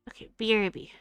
Okay, BRB.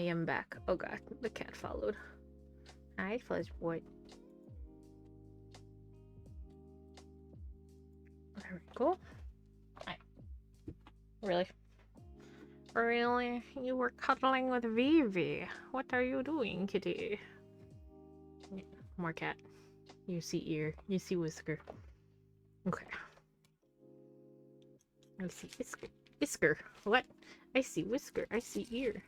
am back. Oh god, the cat followed. Hi, Fudge Boy. There we go. Hi. Really? Really? You were cuddling with Vivi. What are you doing, kitty? More cat. You see ear. You see whisker. Okay. I see whisker. Whisker. What? I see whisker. I see ear.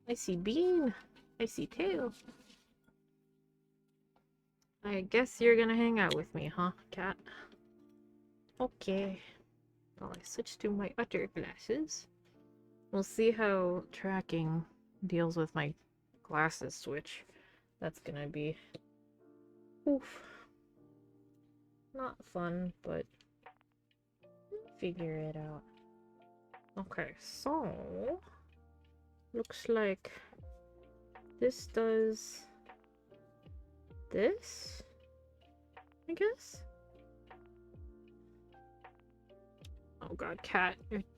I see bean. I see tail. I guess you're gonna hang out with me, huh, cat? Okay. Well, I switched to my other glasses. We'll see how tracking deals with my glasses switch. That's gonna be... oof. Not fun, but figure it out. Okay, so... looks like this does this, I guess? Oh god, cat,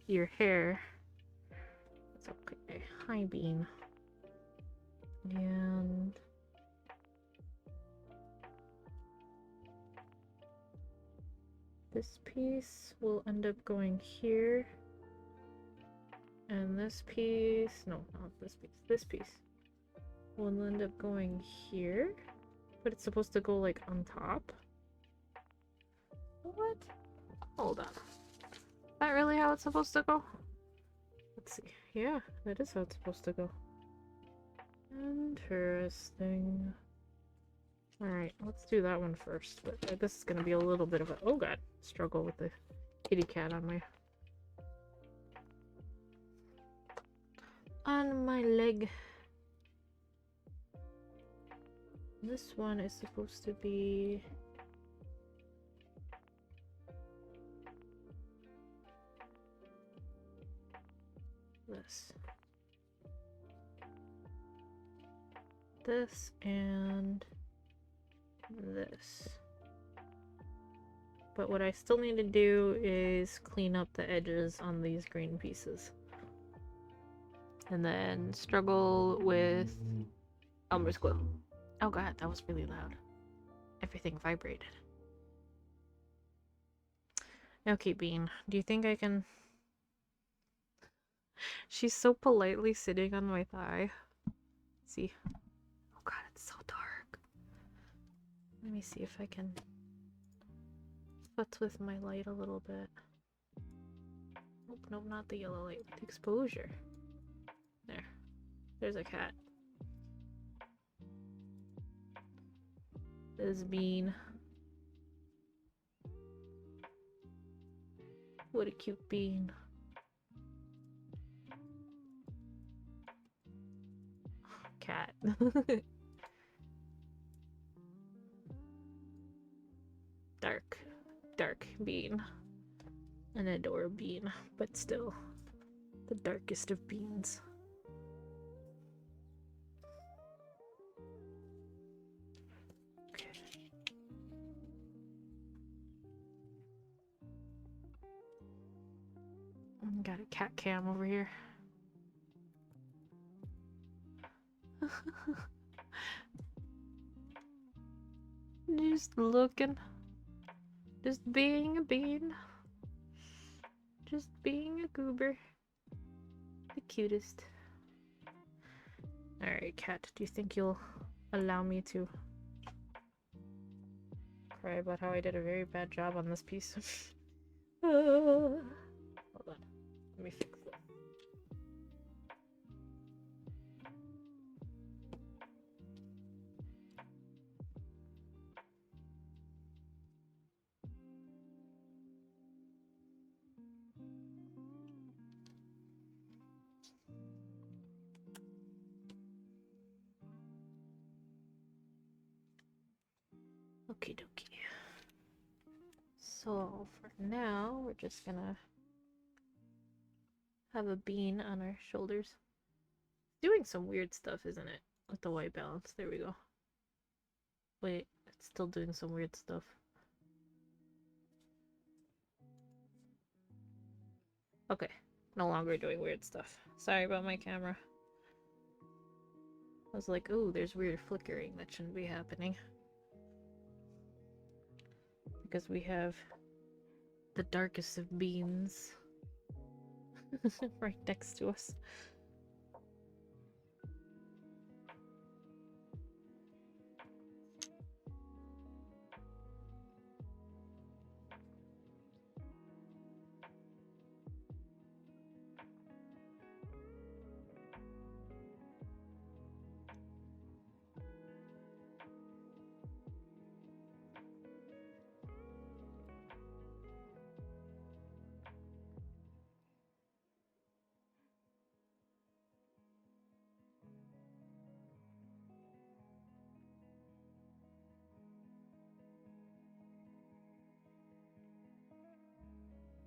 your hair. It's okay. Hi, Bean. And... this piece will end up going here. And this piece... no, not this piece. This piece will end up going here. But it's supposed to go, like, on top. What? Hold on. Is that really how it's supposed to go? Let's see. Yeah, that is how it's supposed to go. Interesting. Alright, let's do that one first. But this is gonna be a little bit of a... oh god, struggle with the kitty cat on my leg. This one is supposed to be... this. This and this. But what I still need to do is clean up the edges on these green pieces. And then struggle with Elmer's glue. Oh god, that was really loud. Everything vibrated. Okay, Bean, do you think I can... she's so politely sitting on my thigh. See? Oh god, it's so dark. Let me see if I can futz with my light a little bit. Nope, nope, not the yellow light. The exposure. There. There's a cat. There's Bean. What a cute bean. Cat. Dark bean. An adore bean, but still the darkest of beans. Okay. Got a cat cam over here. Just looking. Just being a bean. Just being a goober. The cutest. Alright, cat, do you think you'll allow me to cry about how I did a very bad job on this piece? Hold on. Let me fix this. Okie dokie. So for now, we're just gonna have a bean on our shoulders. Doing some weird stuff, isn't it? With the white balance. There we go. Wait, it's still doing some weird stuff. Okay, no longer doing weird stuff. Sorry about my camera. I was like, ooh, there's weird flickering that shouldn't be happening. Because we have the darkest of beans right next to us.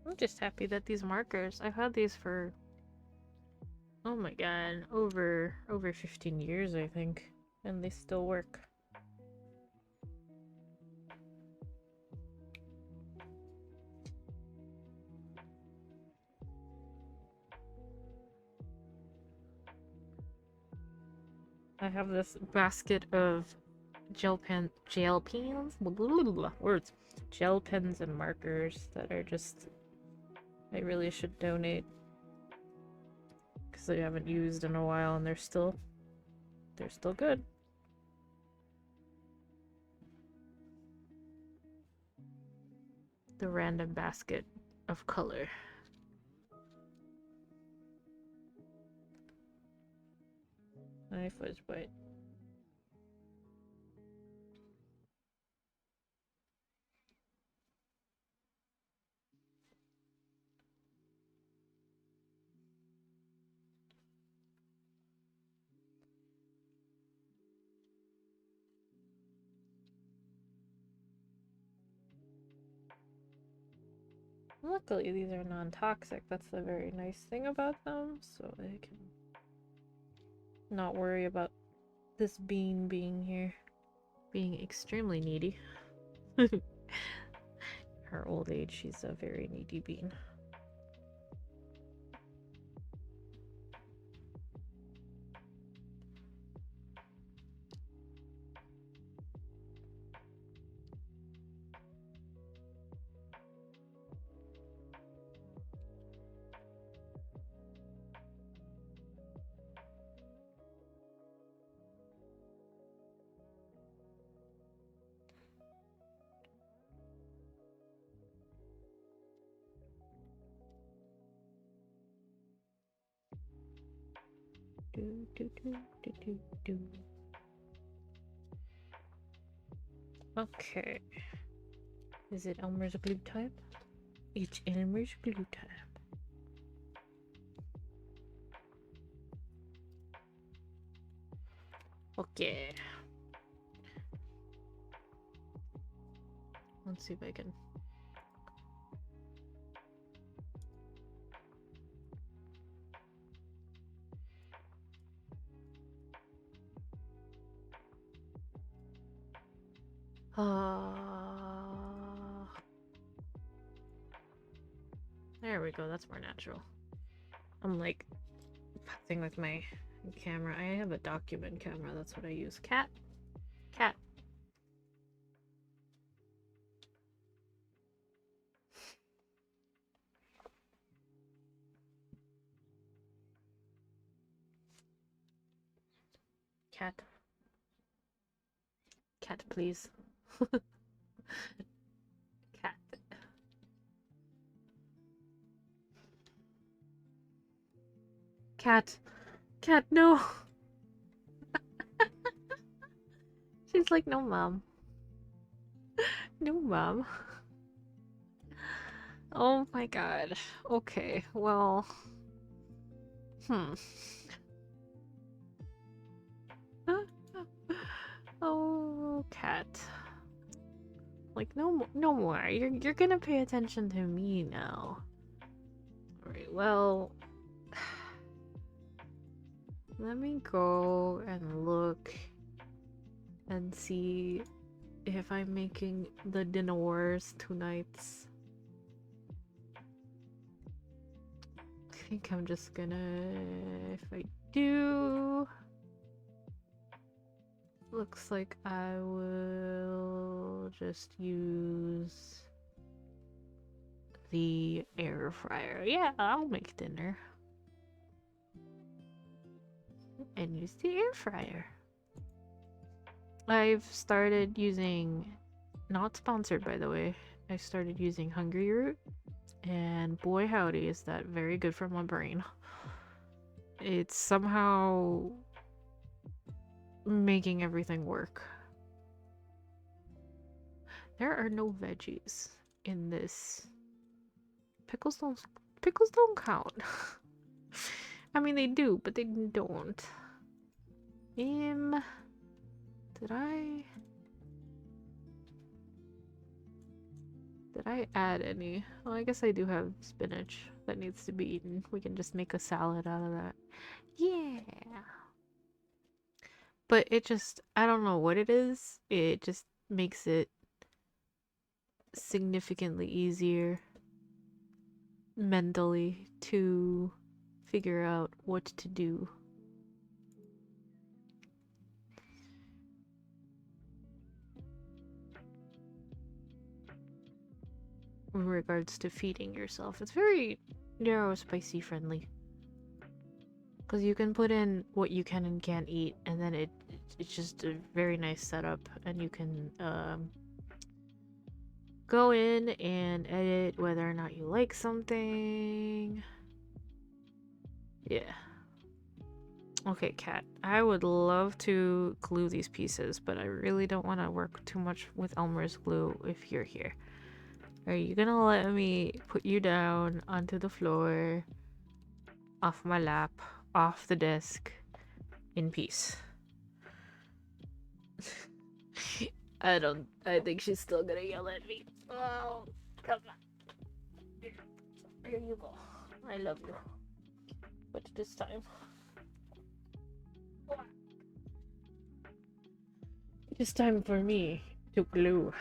I'm just happy that these markers, I've had these for, oh my god, over 15 years, I think, and they still work. I have this basket of gel pens, words, gel pens and markers that are just, I really should donate because I haven't used in a while and they're still good. The random basket of color. Knife was white. Luckily, these are non-toxic. That's the very nice thing about them, so I can not worry about this bean being here, being extremely needy. Her old age, she's a very needy bean. Okay. Is it Elmer's glue time? It's Elmer's glue time. Okay. Let's see if I can. There we go, that's more natural. I'm like fussing with my camera. I have a document camera, that's what I use. Cat. Cat. Cat. Cat, please. Cat. Cat. Cat, no. She's like, no, mom. No, mom. Oh my god. Okay, well. Oh, cat. Like, no more. You're gonna pay attention to me now. Alright, well. Let me go and look and see if I'm making the dinner wars tonight. I think I'm just gonna, if I do, Looks like I will just use the air fryer. Yeah, I'll make dinner. And use the air fryer. I've started using, not sponsored by the way, I started using Hungry Root, and boy howdy is that very good for my brain. It's somehow making everything work. There are no veggies in this. Pickles don't count. I mean they do, but they don't. Did I add any? Well, I guess I do have spinach that needs to be eaten. We can just make a salad out of that. Yeah. But it just, I don't know what it is. It just makes it significantly easier mentally to figure out what to do. In regards to feeding yourself. It's very narrow spicy friendly. Because you can put in what you can and can't eat, and then it's just a very nice setup, and you can go in and edit whether or not you like something. Yeah. Okay, cat. I would love to glue these pieces, but I really don't want to work too much with Elmer's glue if you're here. Are you gonna let me put you down onto the floor, off my lap, off the desk, in peace? I think she's still gonna yell at me. Oh, come on. Here you go. I love you. But this time, it's time for me to glue.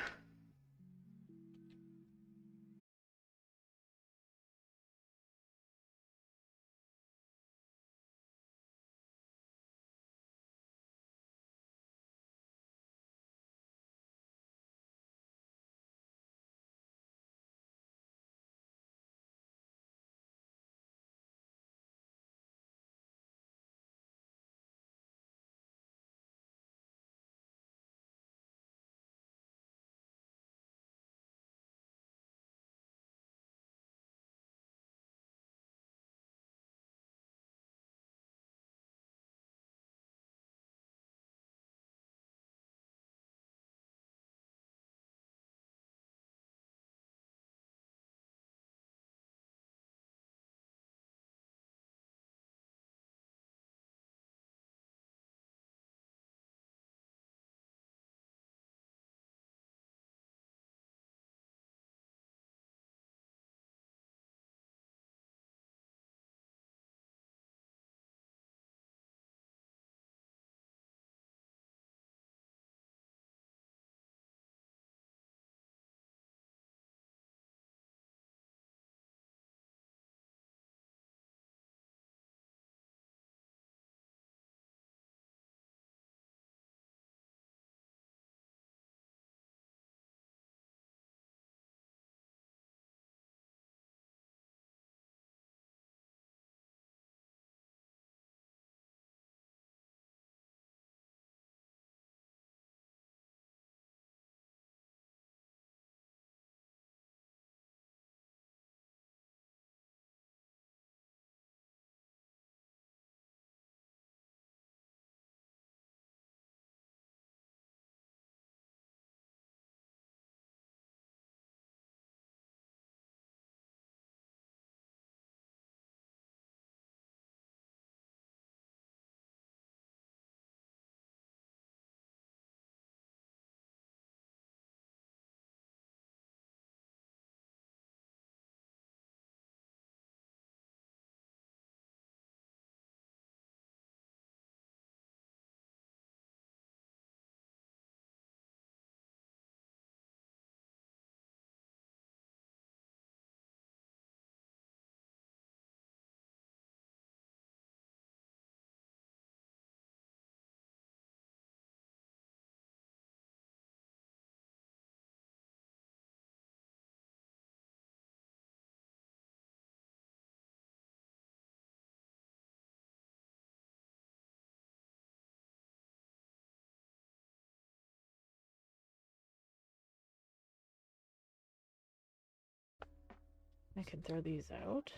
I can throw these out.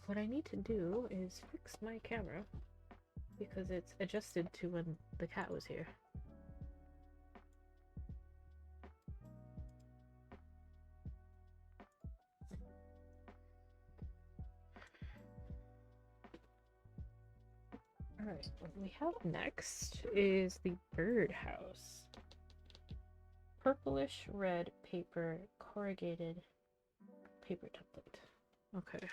What I need to do is fix my camera because it's adjusted to when the cat was here. Alright, what we have next is the birdhouse. Purplish red paper, corrugated paper template. Okay.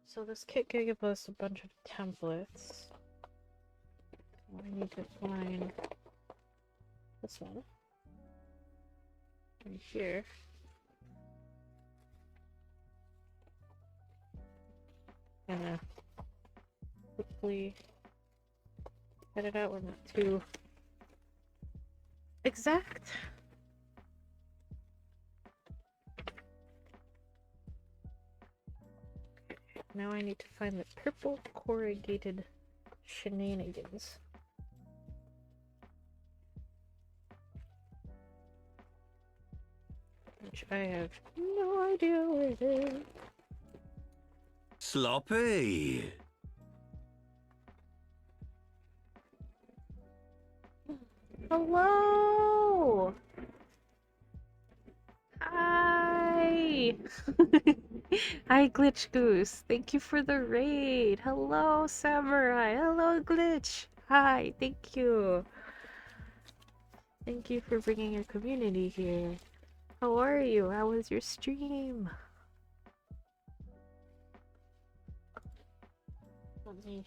So this kit gave us a bunch of templates. I need to find this one. Right here. Gonna quickly cut it out. We're not too exact. Okay, now I need to find the purple corrugated shenanigans. Which I have no idea where it is. Sloppy. Hello! Hi! Hi, Glitch Goose. Thank you for the raid. Hello, Samurai. Hello, Glitch. Hi, thank you. Thank you for bringing your community here. How are you? How was your stream? Let me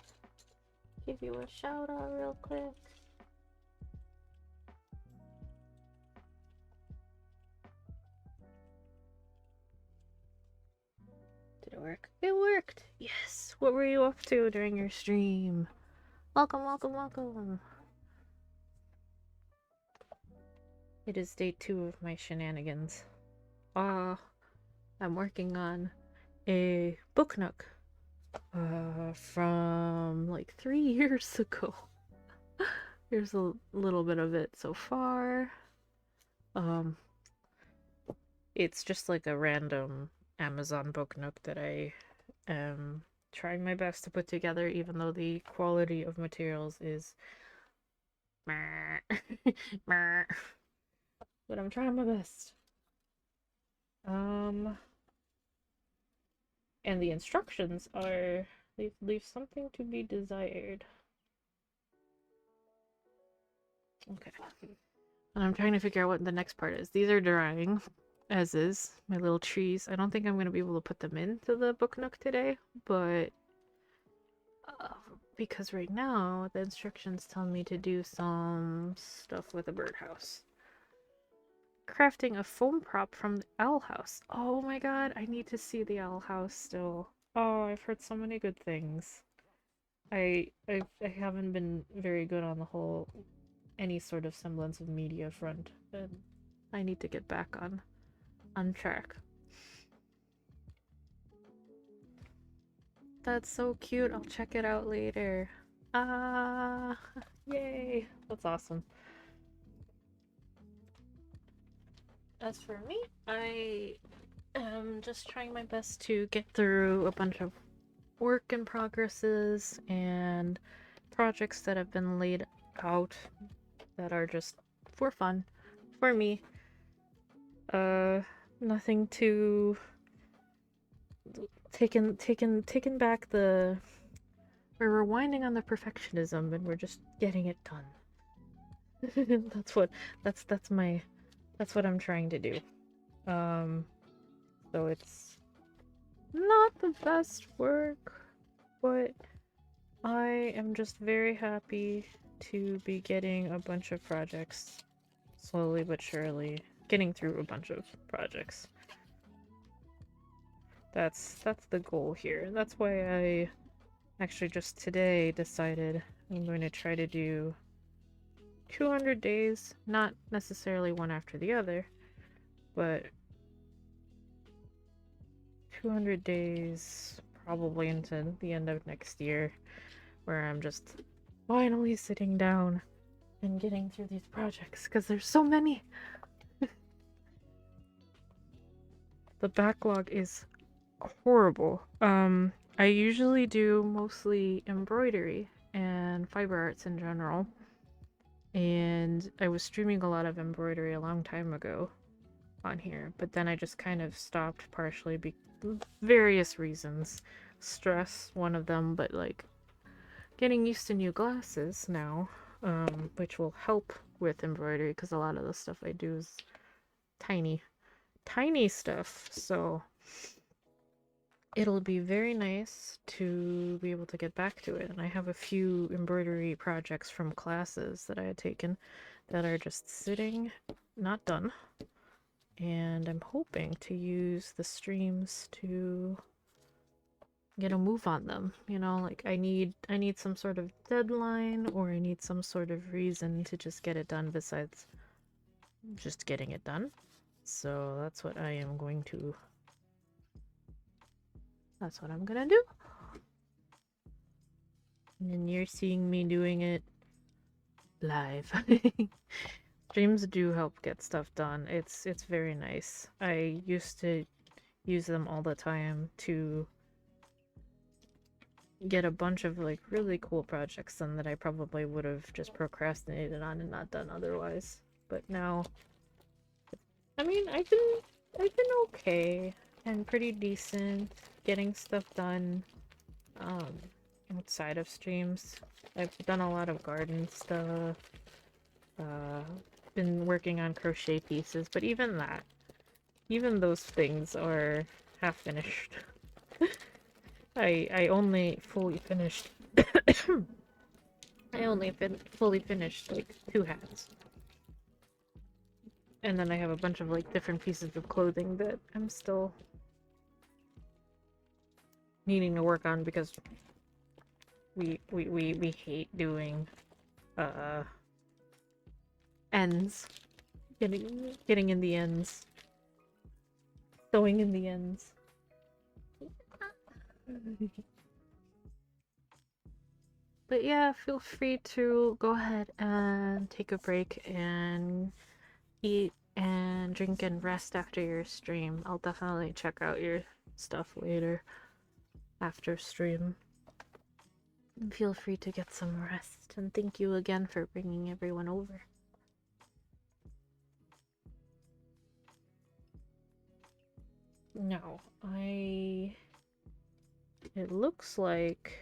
give you a shout out real quick. Did it work? It worked! Yes! What were you up to during your stream? Welcome, welcome, welcome! It is day 2 of my shenanigans. I'm working on a book nook from like 3 years ago. Here's a little bit of it so far. It's just like a random Amazon book nook that I am trying my best to put together, even though the quality of materials is but I'm trying my best. And the instructions are leave something to be desired. Okay. And I'm trying to figure out what the next part is. These are drying, as is, my little trees. I don't think I'm going to be able to put them into the book nook today, but because right now the instructions tell me to do some stuff with a birdhouse. Crafting a foam prop from the owl house. Oh my god, I need to see the owl house still. Oh, I've heard so many good things. I haven't been very good on the whole any sort of semblance of media front, and I need to get back on track. That's so cute. I'll check it out later. Ah, yay. That's awesome. As for me, I am just trying my best to get through a bunch of work in progresses and projects that have been laid out that are just for fun for me. Nothing too taken back the we're rewinding on the perfectionism and we're just getting it done. That's what I'm trying to do. So it's not the best work, but I am just very happy to be getting a bunch of projects slowly but surely, getting through a bunch of projects. That's the goal here. That's why I actually just today decided I'm going to try to do 200 days, not necessarily one after the other, but 200 days probably into the end of next year, where I'm just finally sitting down and getting through these projects because there's so many. The backlog is horrible. I usually do mostly embroidery and fiber arts in general. And I was streaming a lot of embroidery a long time ago on here, but then I just kind of stopped partially various reasons. Stress, one of them, but like getting used to new glasses now, which will help with embroidery because a lot of the stuff I do is tiny, tiny stuff. So it'll be very nice to be able to get back to it. And I have a few embroidery projects from classes that I had taken that are just sitting, not done. And I'm hoping to use the streams to get a move on them. You know, like I need some sort of deadline, or I need some sort of reason to just get it done besides just getting it done. So that's what I am going to That's what I'm gonna do. And then you're seeing me doing it live. Streams do help get stuff done. It's very nice. I used to use them all the time to get a bunch of like really cool projects done that I probably would have just procrastinated on and not done otherwise. But now, I mean, I've been okay and pretty decent getting stuff done outside of streams. I've done a lot of garden stuff. Been working on crochet pieces, but even those things are half finished. I only fully finished fully finished like 2 hats. And then I have a bunch of like different pieces of clothing that I'm still needing to work on because we hate doing ends. Getting in the ends. Sewing in the ends. But yeah, feel free to go ahead and take a break and eat and drink and rest after your stream. I'll definitely check out your stuff later after stream. And feel free to get some rest. And thank you again for bringing everyone over. No, it looks like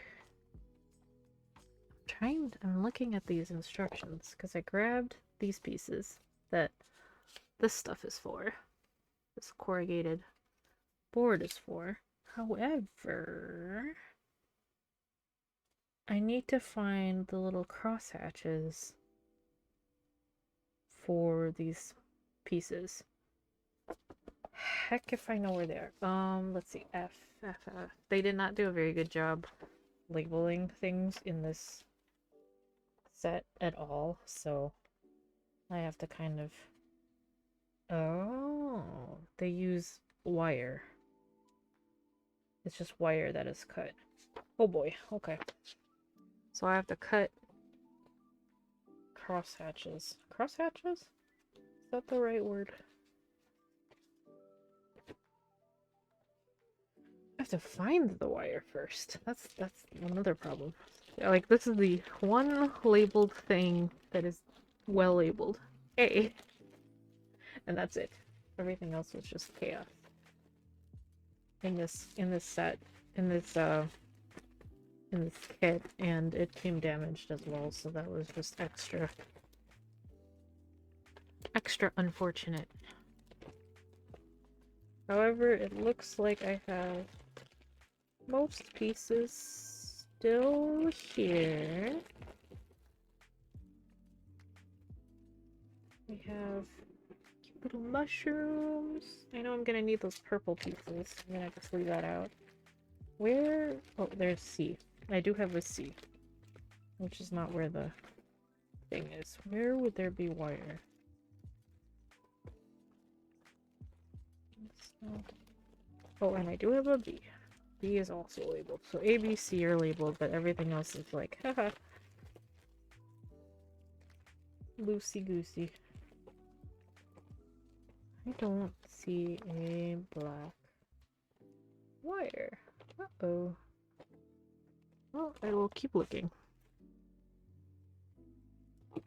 I'm looking at these instructions because I grabbed these pieces that this stuff is for. This corrugated board is for. However, I need to find the little crosshatches for these pieces. Heck if I know where they are. Let's see. F. They did not do a very good job labeling things in this set at all, so I have to kind of... Oh, they use wire. It's just wire that is cut. Oh boy, okay. So I have to cut crosshatches. Crosshatches? Is that the right word? I have to find the wire first. That's another problem. Like, this is the one labeled thing that is well labeled. A. And that's it. Everything else was just chaos. In this set, in this kit, and it came damaged as well, so that was just extra unfortunate. However, it looks like I have most pieces still here. We have cute little mushrooms. I know I'm gonna need those purple pieces. I'm gonna just leave that out. Where? Oh, there's C. I do have a C, which is not where the thing is. Where would there be wire? Oh, and I do have a B. B is also labeled. So A, B, C are labeled, but everything else is like, haha. Loosey goosey. I don't see a black wire. Uh-oh. Well, I will keep looking.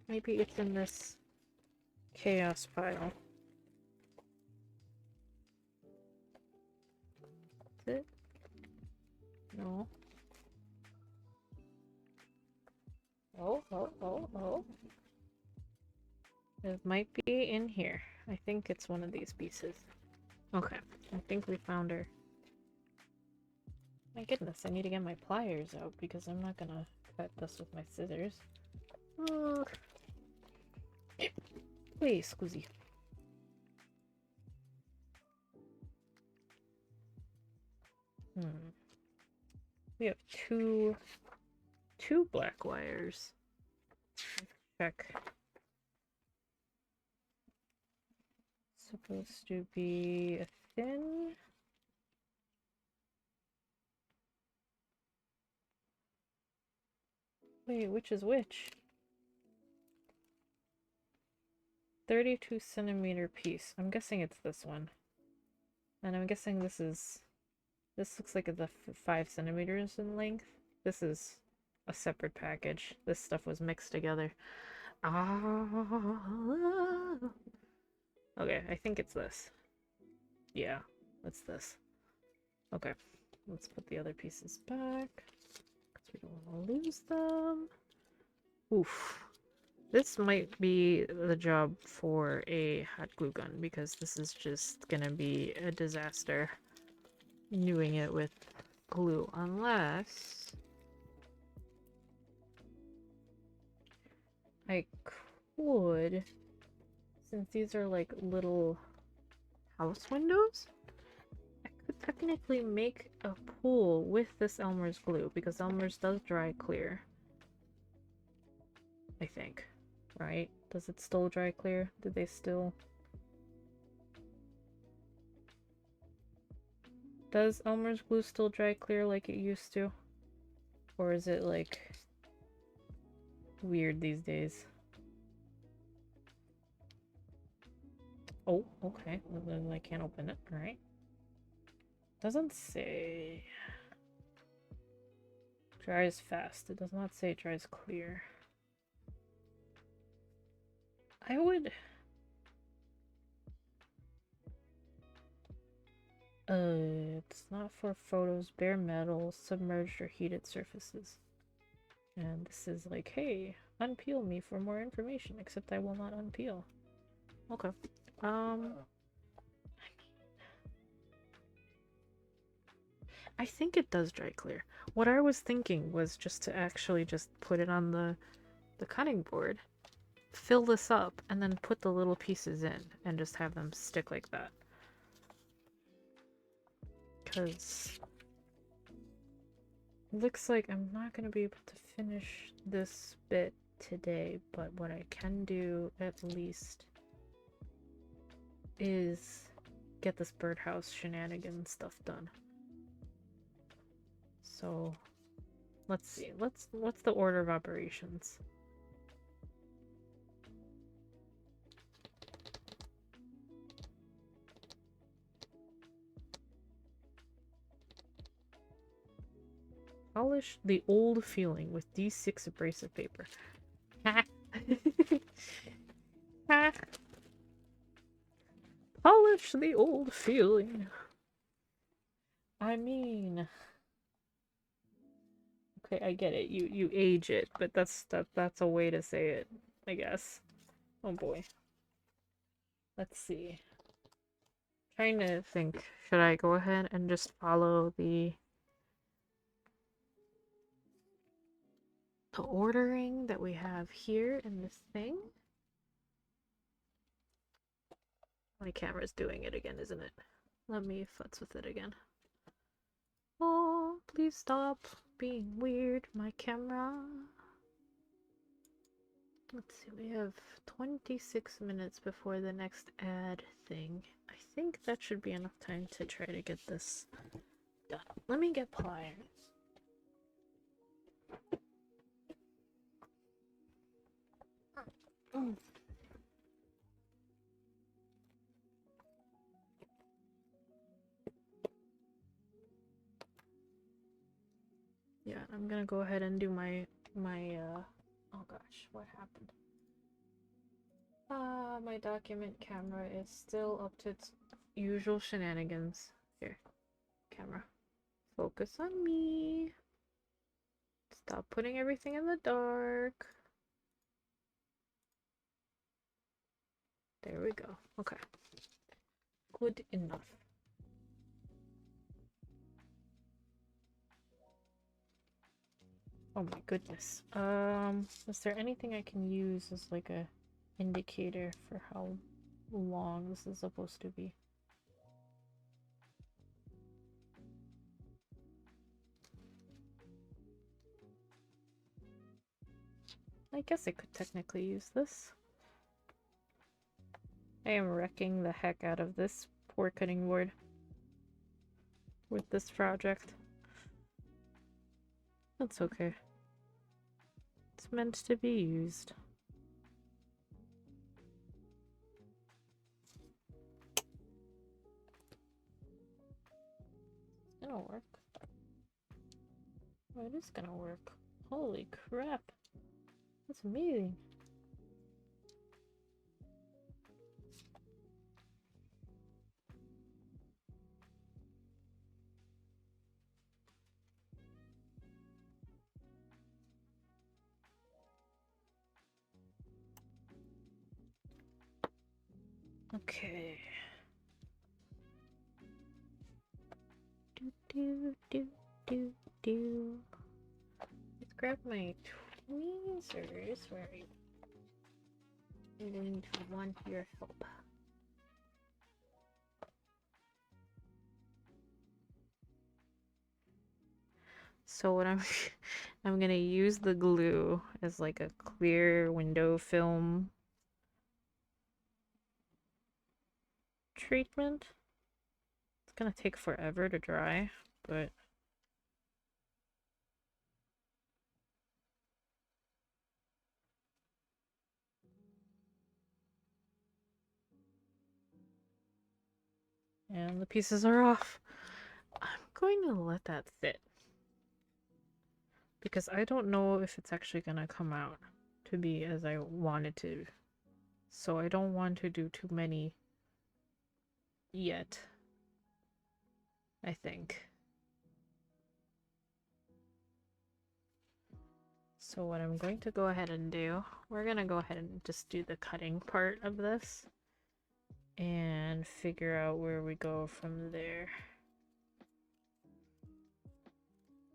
Maybe it's in this chaos pile. Is it? No. Oh. It might be in here. I think it's one of these pieces. Okay. I think we found her. My goodness, I need to get my pliers out because I'm not gonna cut this with my scissors. Oh. Wait, scusi. We have two black wires. Let's check. Supposed to be a thin. Wait, which is which? 32 centimeter piece. I'm guessing it's this one. And I'm guessing this looks like it's 5 centimeters in length. This is a separate package. This stuff was mixed together. Ah. Okay, I think it's this. Yeah, it's this. Okay, let's put the other pieces back. Because we don't want to lose them. Oof. This might be the job for a hot glue gun because this is just gonna be a disaster doing it with glue unless I could, since these are like little house windows, I could technically make a pool with this Elmer's glue because Elmer's does dry clear. I think. Right? Does it still dry clear? Did they still... Does Elmer's glue still dry clear like it used to? Or is it like weird these days? Oh, okay. Well, then I can't open it, alright. Doesn't say... Dries fast. It does not say it dries clear. I would... it's not for photos, bare metal, submerged or heated surfaces. And this is like, hey, unpeel me for more information, except I will not unpeel. Okay. I think it does dry clear. What I was thinking was just to actually just put it on the cutting board, fill this up, and then put the little pieces in, and just have them stick like that. Because it looks like I'm not going to be able to finish this bit today, but what I can do at least is get this birdhouse shenanigan stuff done. So let's see. What's the order of operations? Polish the old feeling with D6 abrasive paper. Ha! Ha! Polish the old feeling. I mean, okay, I get it. You age it, but that's a way to say it, I guess. Oh boy. Let's see. Trying to think. Should I go ahead and just follow the ordering that we have here in this thing? My camera's doing it again, isn't it? Let me futz with it again. Oh, please stop being weird, my camera. Let's see, we have 26 minutes before the next ad thing. I think that should be enough time to try to get this done. Let me get pliers. Yeah, I'm gonna go ahead and do my oh gosh, what happened? My document camera is still up to its usual shenanigans. Here, camera. Focus on me. Stop putting everything in the dark. There we go. Okay. Good enough. Oh my goodness. Is there anything I can use as like a indicator for how long this is supposed to be? I guess I could technically use this. I am wrecking the heck out of this poor cutting board with this project. That's okay. It's meant to be used. It's gonna work. Oh, it is gonna work. Holy crap. That's amazing. Okay. Do. Let's grab my tweezers. Where are you? I'm going to want your help. So what I'm gonna use the glue as like a clear window film treatment. It's gonna take forever to dry, but and the pieces are off. I'm going to let that sit because I don't know if it's actually gonna come out to be as I want it to. So I don't want to do too many yet, I think. So what I'm going to go ahead and do, we're gonna go ahead and just do the cutting part of this and figure out where we go from there.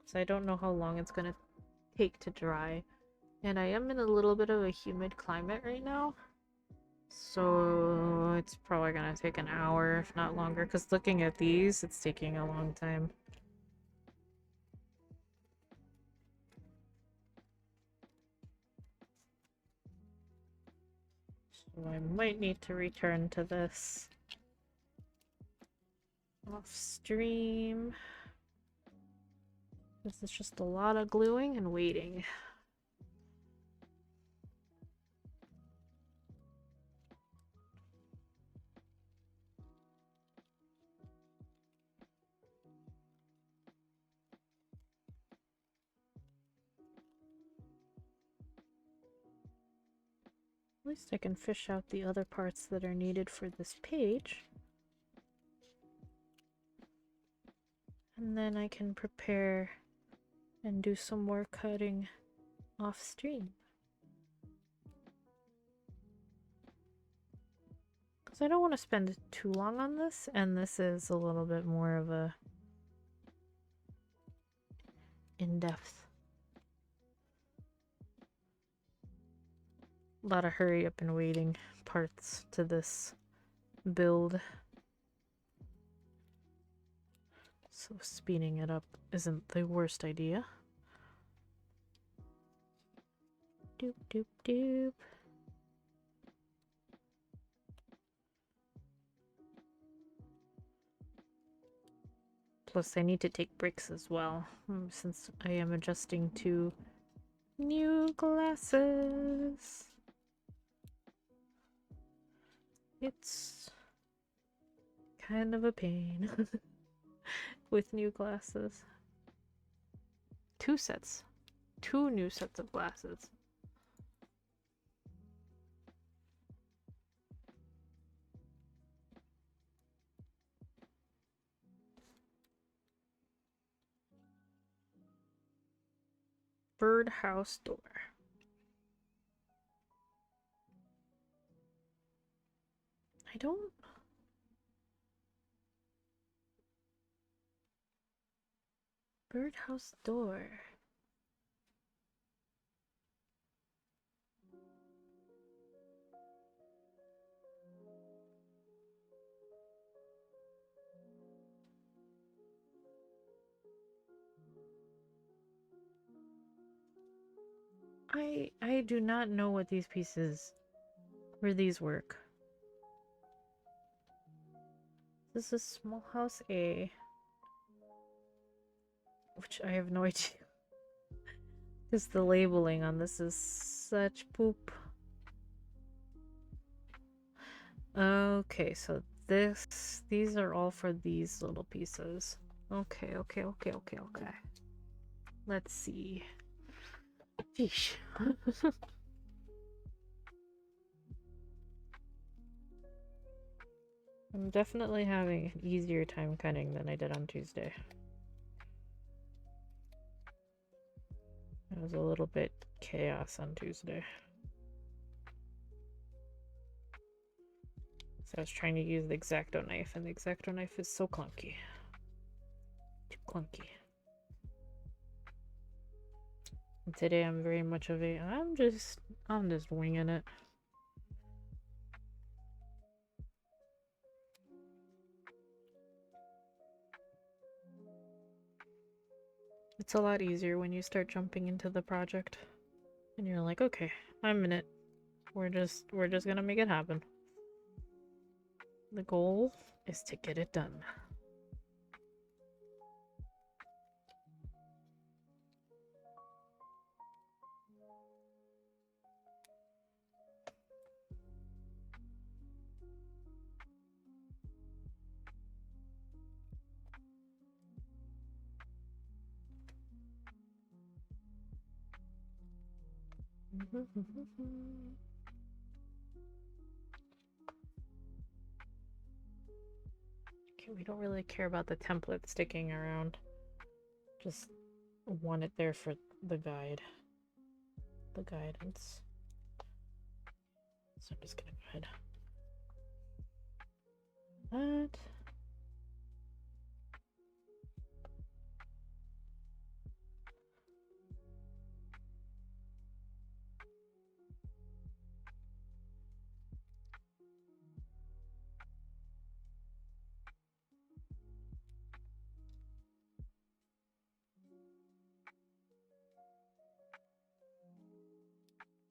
So I don't know how long it's gonna take to dry. And I am in a little bit of a humid climate right now. So it's probably gonna take an hour, if not longer, because looking at these, it's taking a long time. So I might need to return to this off stream. This is just a lot of gluing and waiting. At least I can fish out the other parts that are needed for this page. And then I can prepare and do some more cutting off stream. Because I don't want to spend too long on this, and this is a little bit more of a in-depth. A lot of hurry up and waiting parts to this build. So speeding it up isn't the worst idea. Doop doop doop. Plus I need to take breaks as well, since I am adjusting to new glasses. It's kind of a pain with new glasses. Two new sets of glasses. Birdhouse door. I don't... Birdhouse door. I do not know what these pieces, where these work. This is small house A, which I have no idea. Because the labeling on this is such poop. Okay, so these are all for these little pieces. Okay. Let's see. Sheesh. I'm definitely having an easier time cutting than I did on Tuesday. It was a little bit chaos on Tuesday. So I was trying to use the X-Acto knife, and the X-Acto knife is so clunky. Too clunky. And today I'm very much of a, I'm just winging it. It's a lot easier when you start jumping into the project. And you're like, okay, I'm in it. We're just gonna make it happen. The goal is to get it done. Okay, we don't really care about the template sticking around. Just want it there for the guide. The guidance. So I'm just gonna go ahead. That.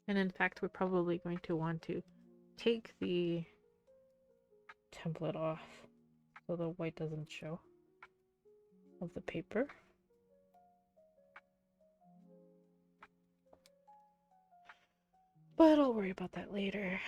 And in fact, we're probably going to want to take the template off so the white doesn't show of the paper. But I'll worry about that later.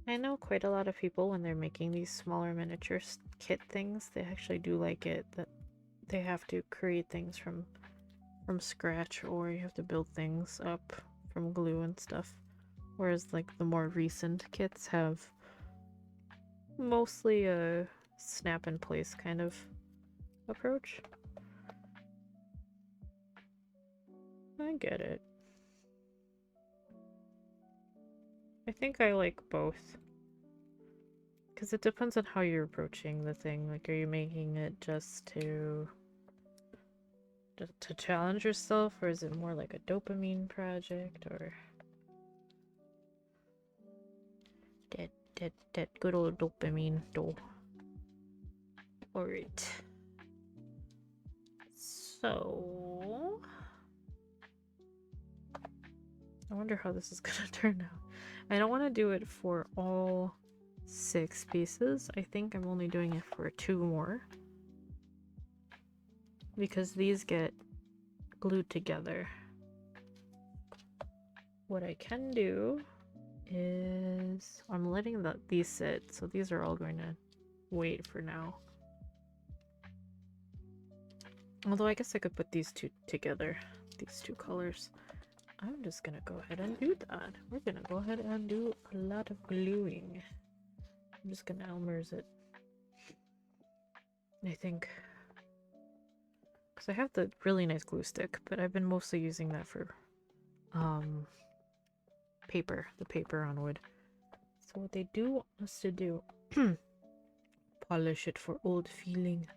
I know quite a lot of people when they're making these smaller miniature kit things, they actually do like it that they have to create things from scratch, or you have to build things up from glue and stuff. Whereas like the more recent kits have mostly a snap in place kind of approach. I get it. I think I like both. Because it depends on how you're approaching the thing. Like, are you making it just to to challenge yourself, or is it more like a dopamine project, or that good old dopamine though? Alright. So I wonder how this is gonna turn out. I don't want to do it for all 6 pieces. I think I'm only doing it for 2 more, because these get glued together. What I can do is I'm letting these sit, so these are all going to wait for now. Although I guess I could put these two together, these 2 colors. I'm just gonna go ahead and do that. We're gonna go ahead and do a lot of gluing. I'm just gonna Elmer's it, I think. Because I have the really nice glue stick, but I've been mostly using that for paper, the paper on wood. So what they do want us to do, polish it for old feeling.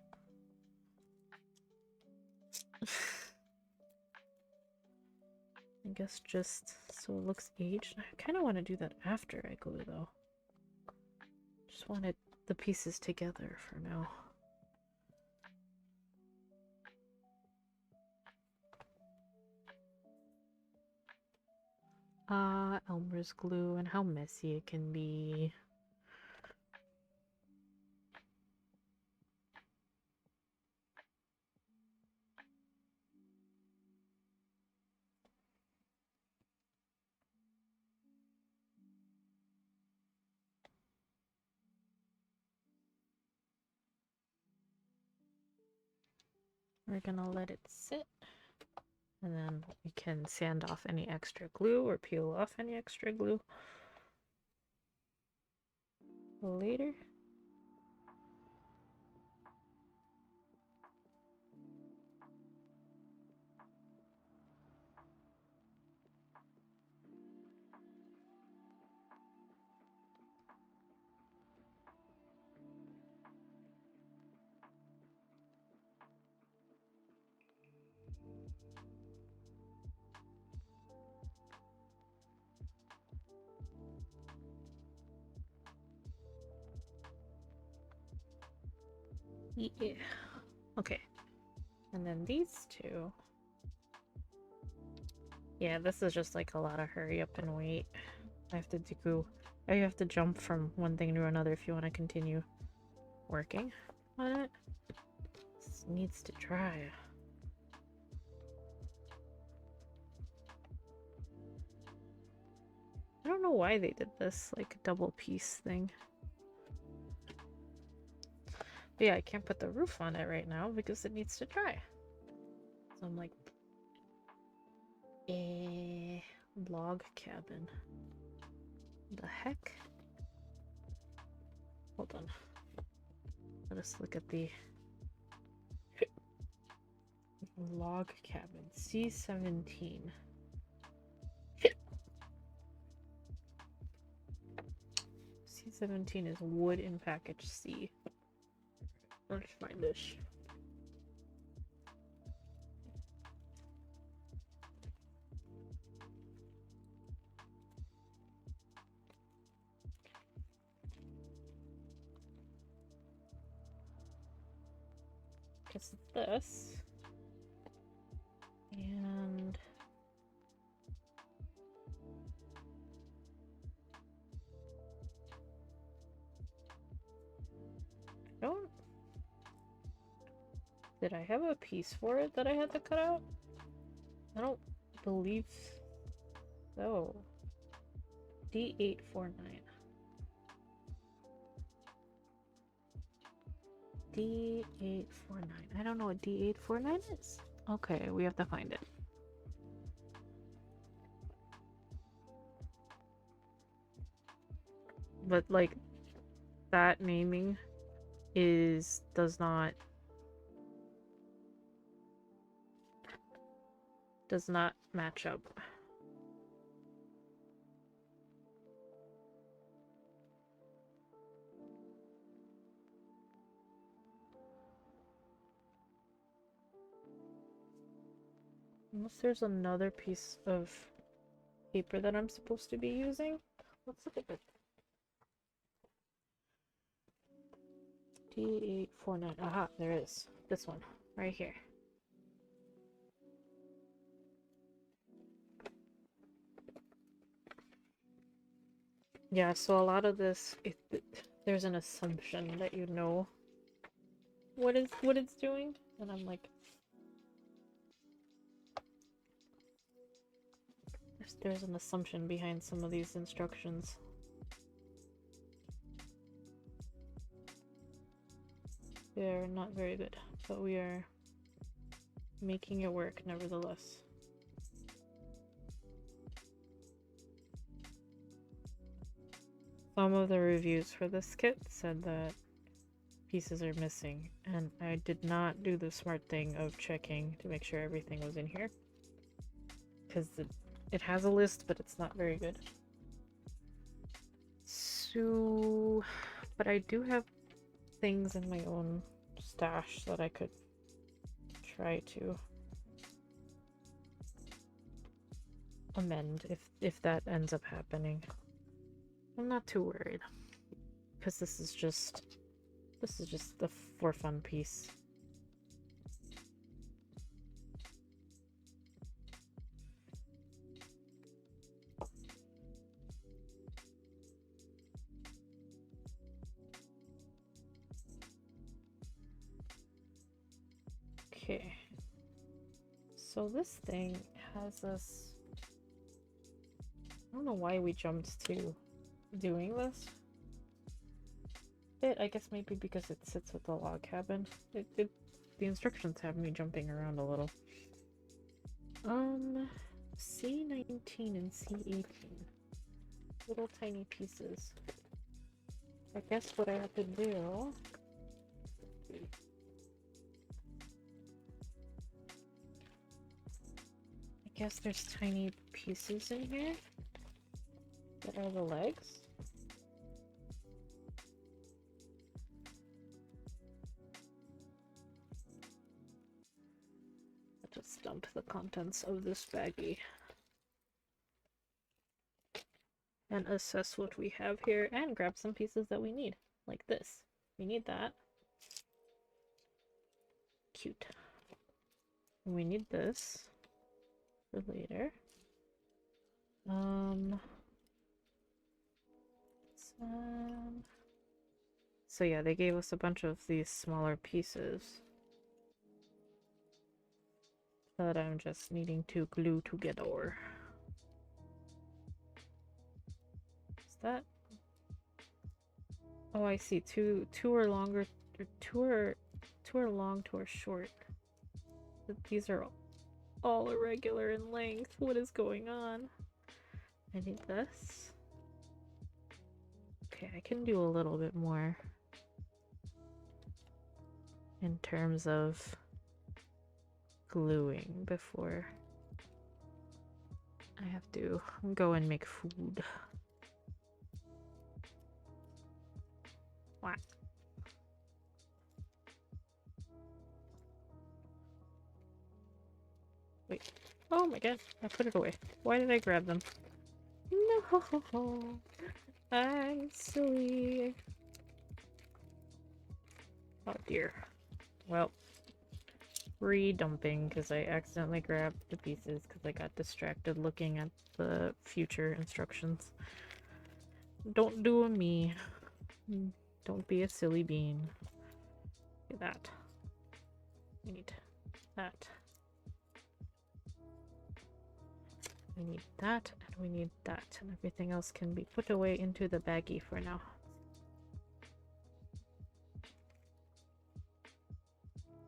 I guess just so it looks aged. I kind of want to do that after I glue though. Just wanted the pieces together for now. Elmer's glue and how messy it can be. We're gonna let it sit, and then we can sand off any extra glue or peel off any extra glue later. Yeah. Okay. And then these 2. Yeah, this is just like a lot of hurry up and wait. I have to jump from one thing to another if you want to continue working on it. This needs to dry. I don't know why they did this like double piece thing. But yeah, I can't put the roof on it right now because it needs to dry. So I'm like, log cabin. The heck? Hold on. Let us look at the log cabin. C17. C17 is wood in package C. Let's find this. Guess it's this. And I don't. Did I have a piece for it that I had to cut out? I don't believe so. D849. D849. I don't know what D849 is. Okay, we have to find it. But like that naming does not match up. Unless there's another piece of paper that I'm supposed to be using. Let's look at this. D849. Aha, there is. This one. Right here. Yeah, so a lot of this, there's an assumption that you know what it's doing, and I'm like, there's an assumption behind some of these instructions. They're not very good, but we are making it work nevertheless. Some of the reviews for this kit said that pieces are missing, and I did not do the smart thing of checking to make sure everything was in here, because it has a list, but it's not very good. So, but I do have things in my own stash that I could try to amend if that ends up happening. I'm not too worried, because this is just the for fun piece. Okay, so this thing has this. I don't know why we jumped to doing this. I guess maybe because it sits with the log cabin. The instructions have me jumping around a little. C19 and C18. Little tiny pieces. I guess what I have to do... I guess there's tiny pieces in here that are the legs. Just dump the contents of this baggie and assess what we have here and grab some pieces that we need, like this. We need that. Cute. And we need this for later. So yeah, they gave us a bunch of these smaller pieces that I'm just needing to glue together. Is that? Oh, I see. Two are longer, or two are long, two are short. But these are all irregular in length. What is going on? I need this. Okay, I can do a little bit more in terms of gluing before I have to go and make food. Wow. Wait. Oh my god, I put it away. Why did I grab them? No! I'm silly. Oh dear. Well, re-dumping because I accidentally grabbed the pieces because I got distracted looking at the future instructions. Don't do a me. Don't be a silly bean. Look at that. We need that. We need that, and we need that, and everything else can be put away into the baggie for now.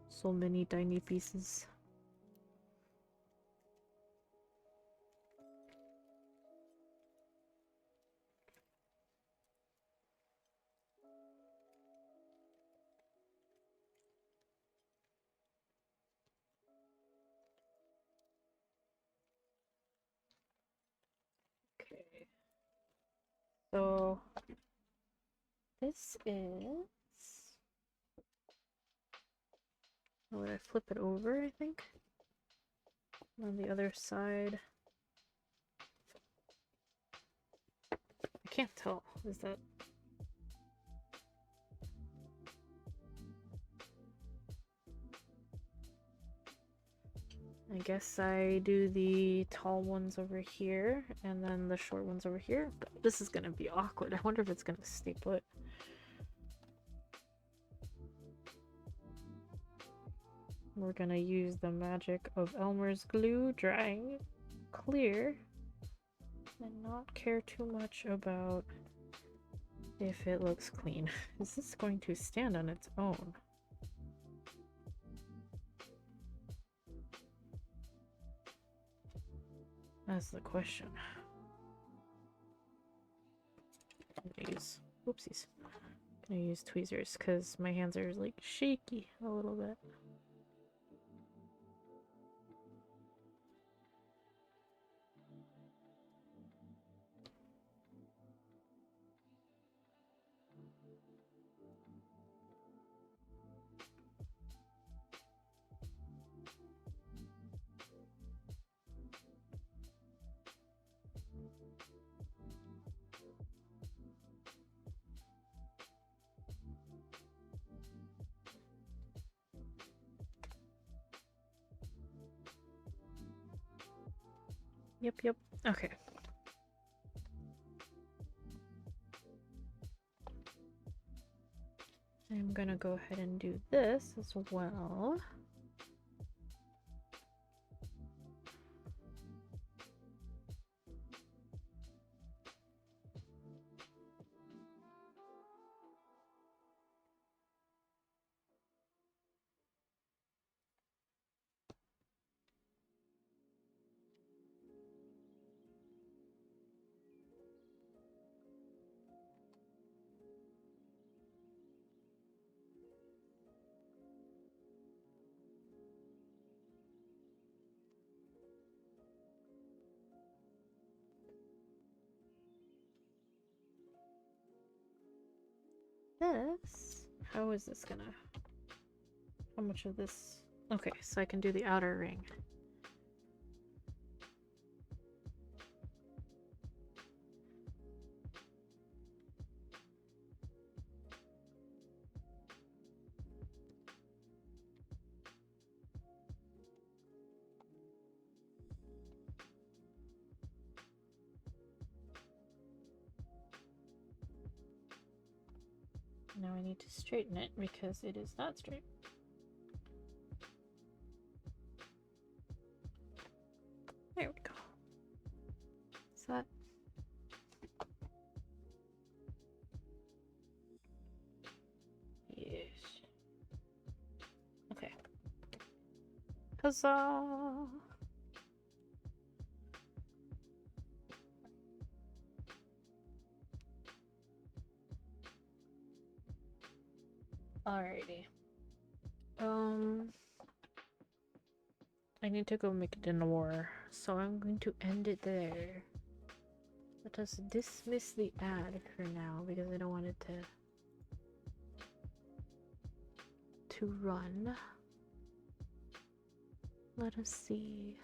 So many tiny pieces. Okay. So this is... Would I flip it over, I think? On the other side, I can't tell. Is that... I guess I do the tall ones over here and then the short ones over here. But this is gonna be awkward. I wonder if it's gonna stay put. We're gonna use the magic of Elmer's glue, drying clear, and not care too much about if it looks clean. Is this going to stand on its own? That's the question. I'm gonna use, oopsies. I'm gonna use tweezers because my hands are like shaky a little bit. Yep. Okay. I'm gonna go ahead and do this as well. This, how is this gonna, how much of this? Okay, so I can do the outer ring. Now I need to straighten it because it is not straight. There we go. Is that... Yes. Okay. Huzzah! Alrighty. I need to go make dinner, so I'm going to end it there. Let us dismiss the ad for now because I don't want it to run. Let us see.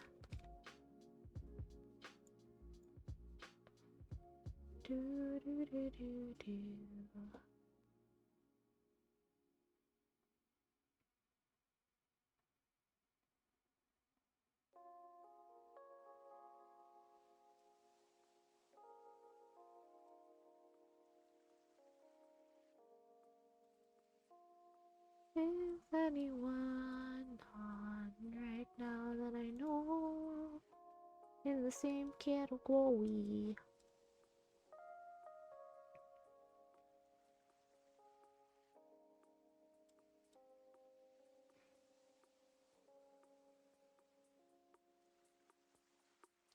Do. Is anyone on right now that I know in the same category?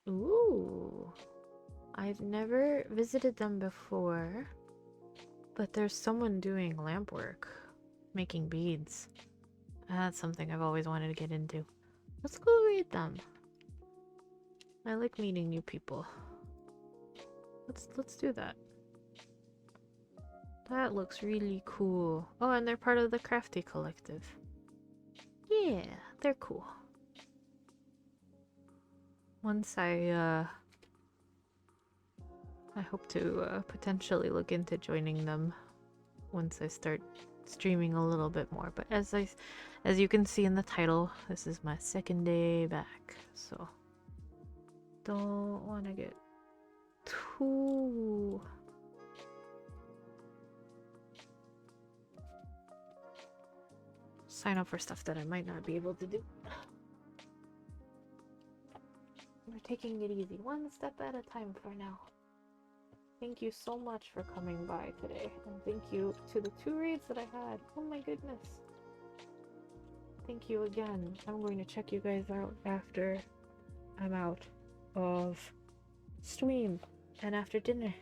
Ooh, I've never visited them before, but there's someone doing lamp work, making beads. That's something I've always wanted to get into. Let's go read them. I like meeting new people. Let's do that. That looks really cool. Oh, and they're part of the Crafty Collective. Yeah, they're cool. once I hope to potentially look into joining them once I start streaming a little bit more. But as you can see in the title, this is my second day back, so don't want to get too sign up for stuff that I might not be able to do. We're taking it easy, one step at a time for now. Thank you so much for coming by today, and thank you to the 2 raids that I had. Oh my goodness. Thank you again. I'm going to check you guys out after I'm out of stream and after dinner.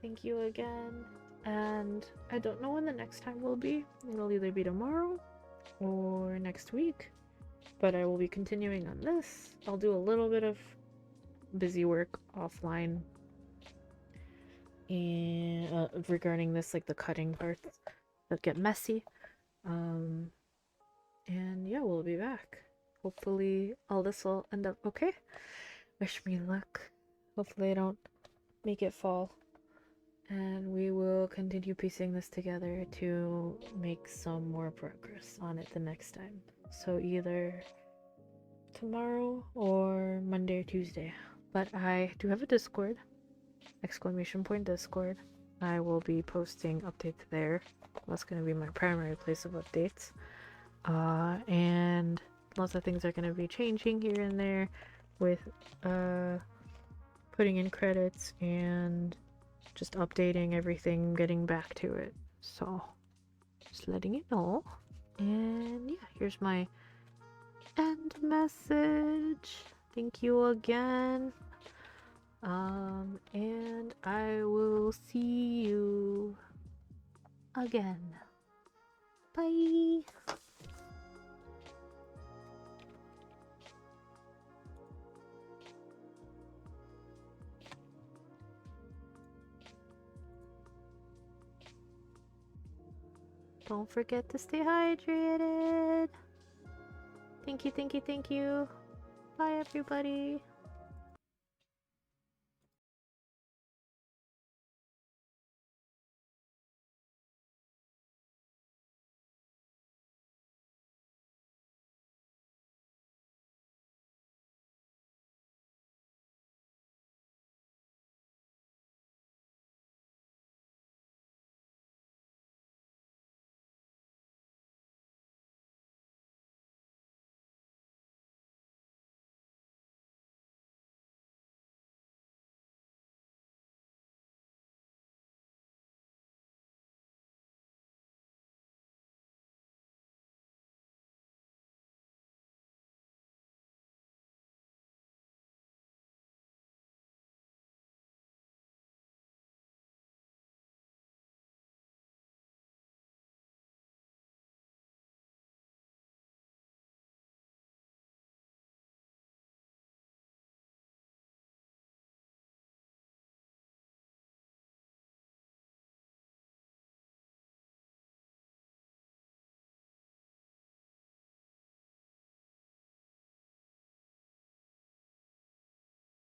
Thank you again, and I don't know when the next time will be. It'll either be tomorrow or next week, but I will be continuing on this. I'll do a little bit of busy work offline and regarding this, like the cutting parts that get messy. And yeah, we'll be back. Hopefully all this will end up okay. Wish me luck. Hopefully I don't make it fall. And we will continue piecing this together to make some more progress on it the next time. So either tomorrow or Monday or Tuesday. But I do have a Discord. !Discord. I will be posting updates there. That's going to be my primary place of updates. And lots of things are going to be changing here and there with putting in credits and just updating everything, getting back to it. So just letting you know. And yeah, here's my end message. Thank you again. And I will see you again. Bye. Don't forget to stay hydrated. Thank you, thank you, thank you. Bye, everybody.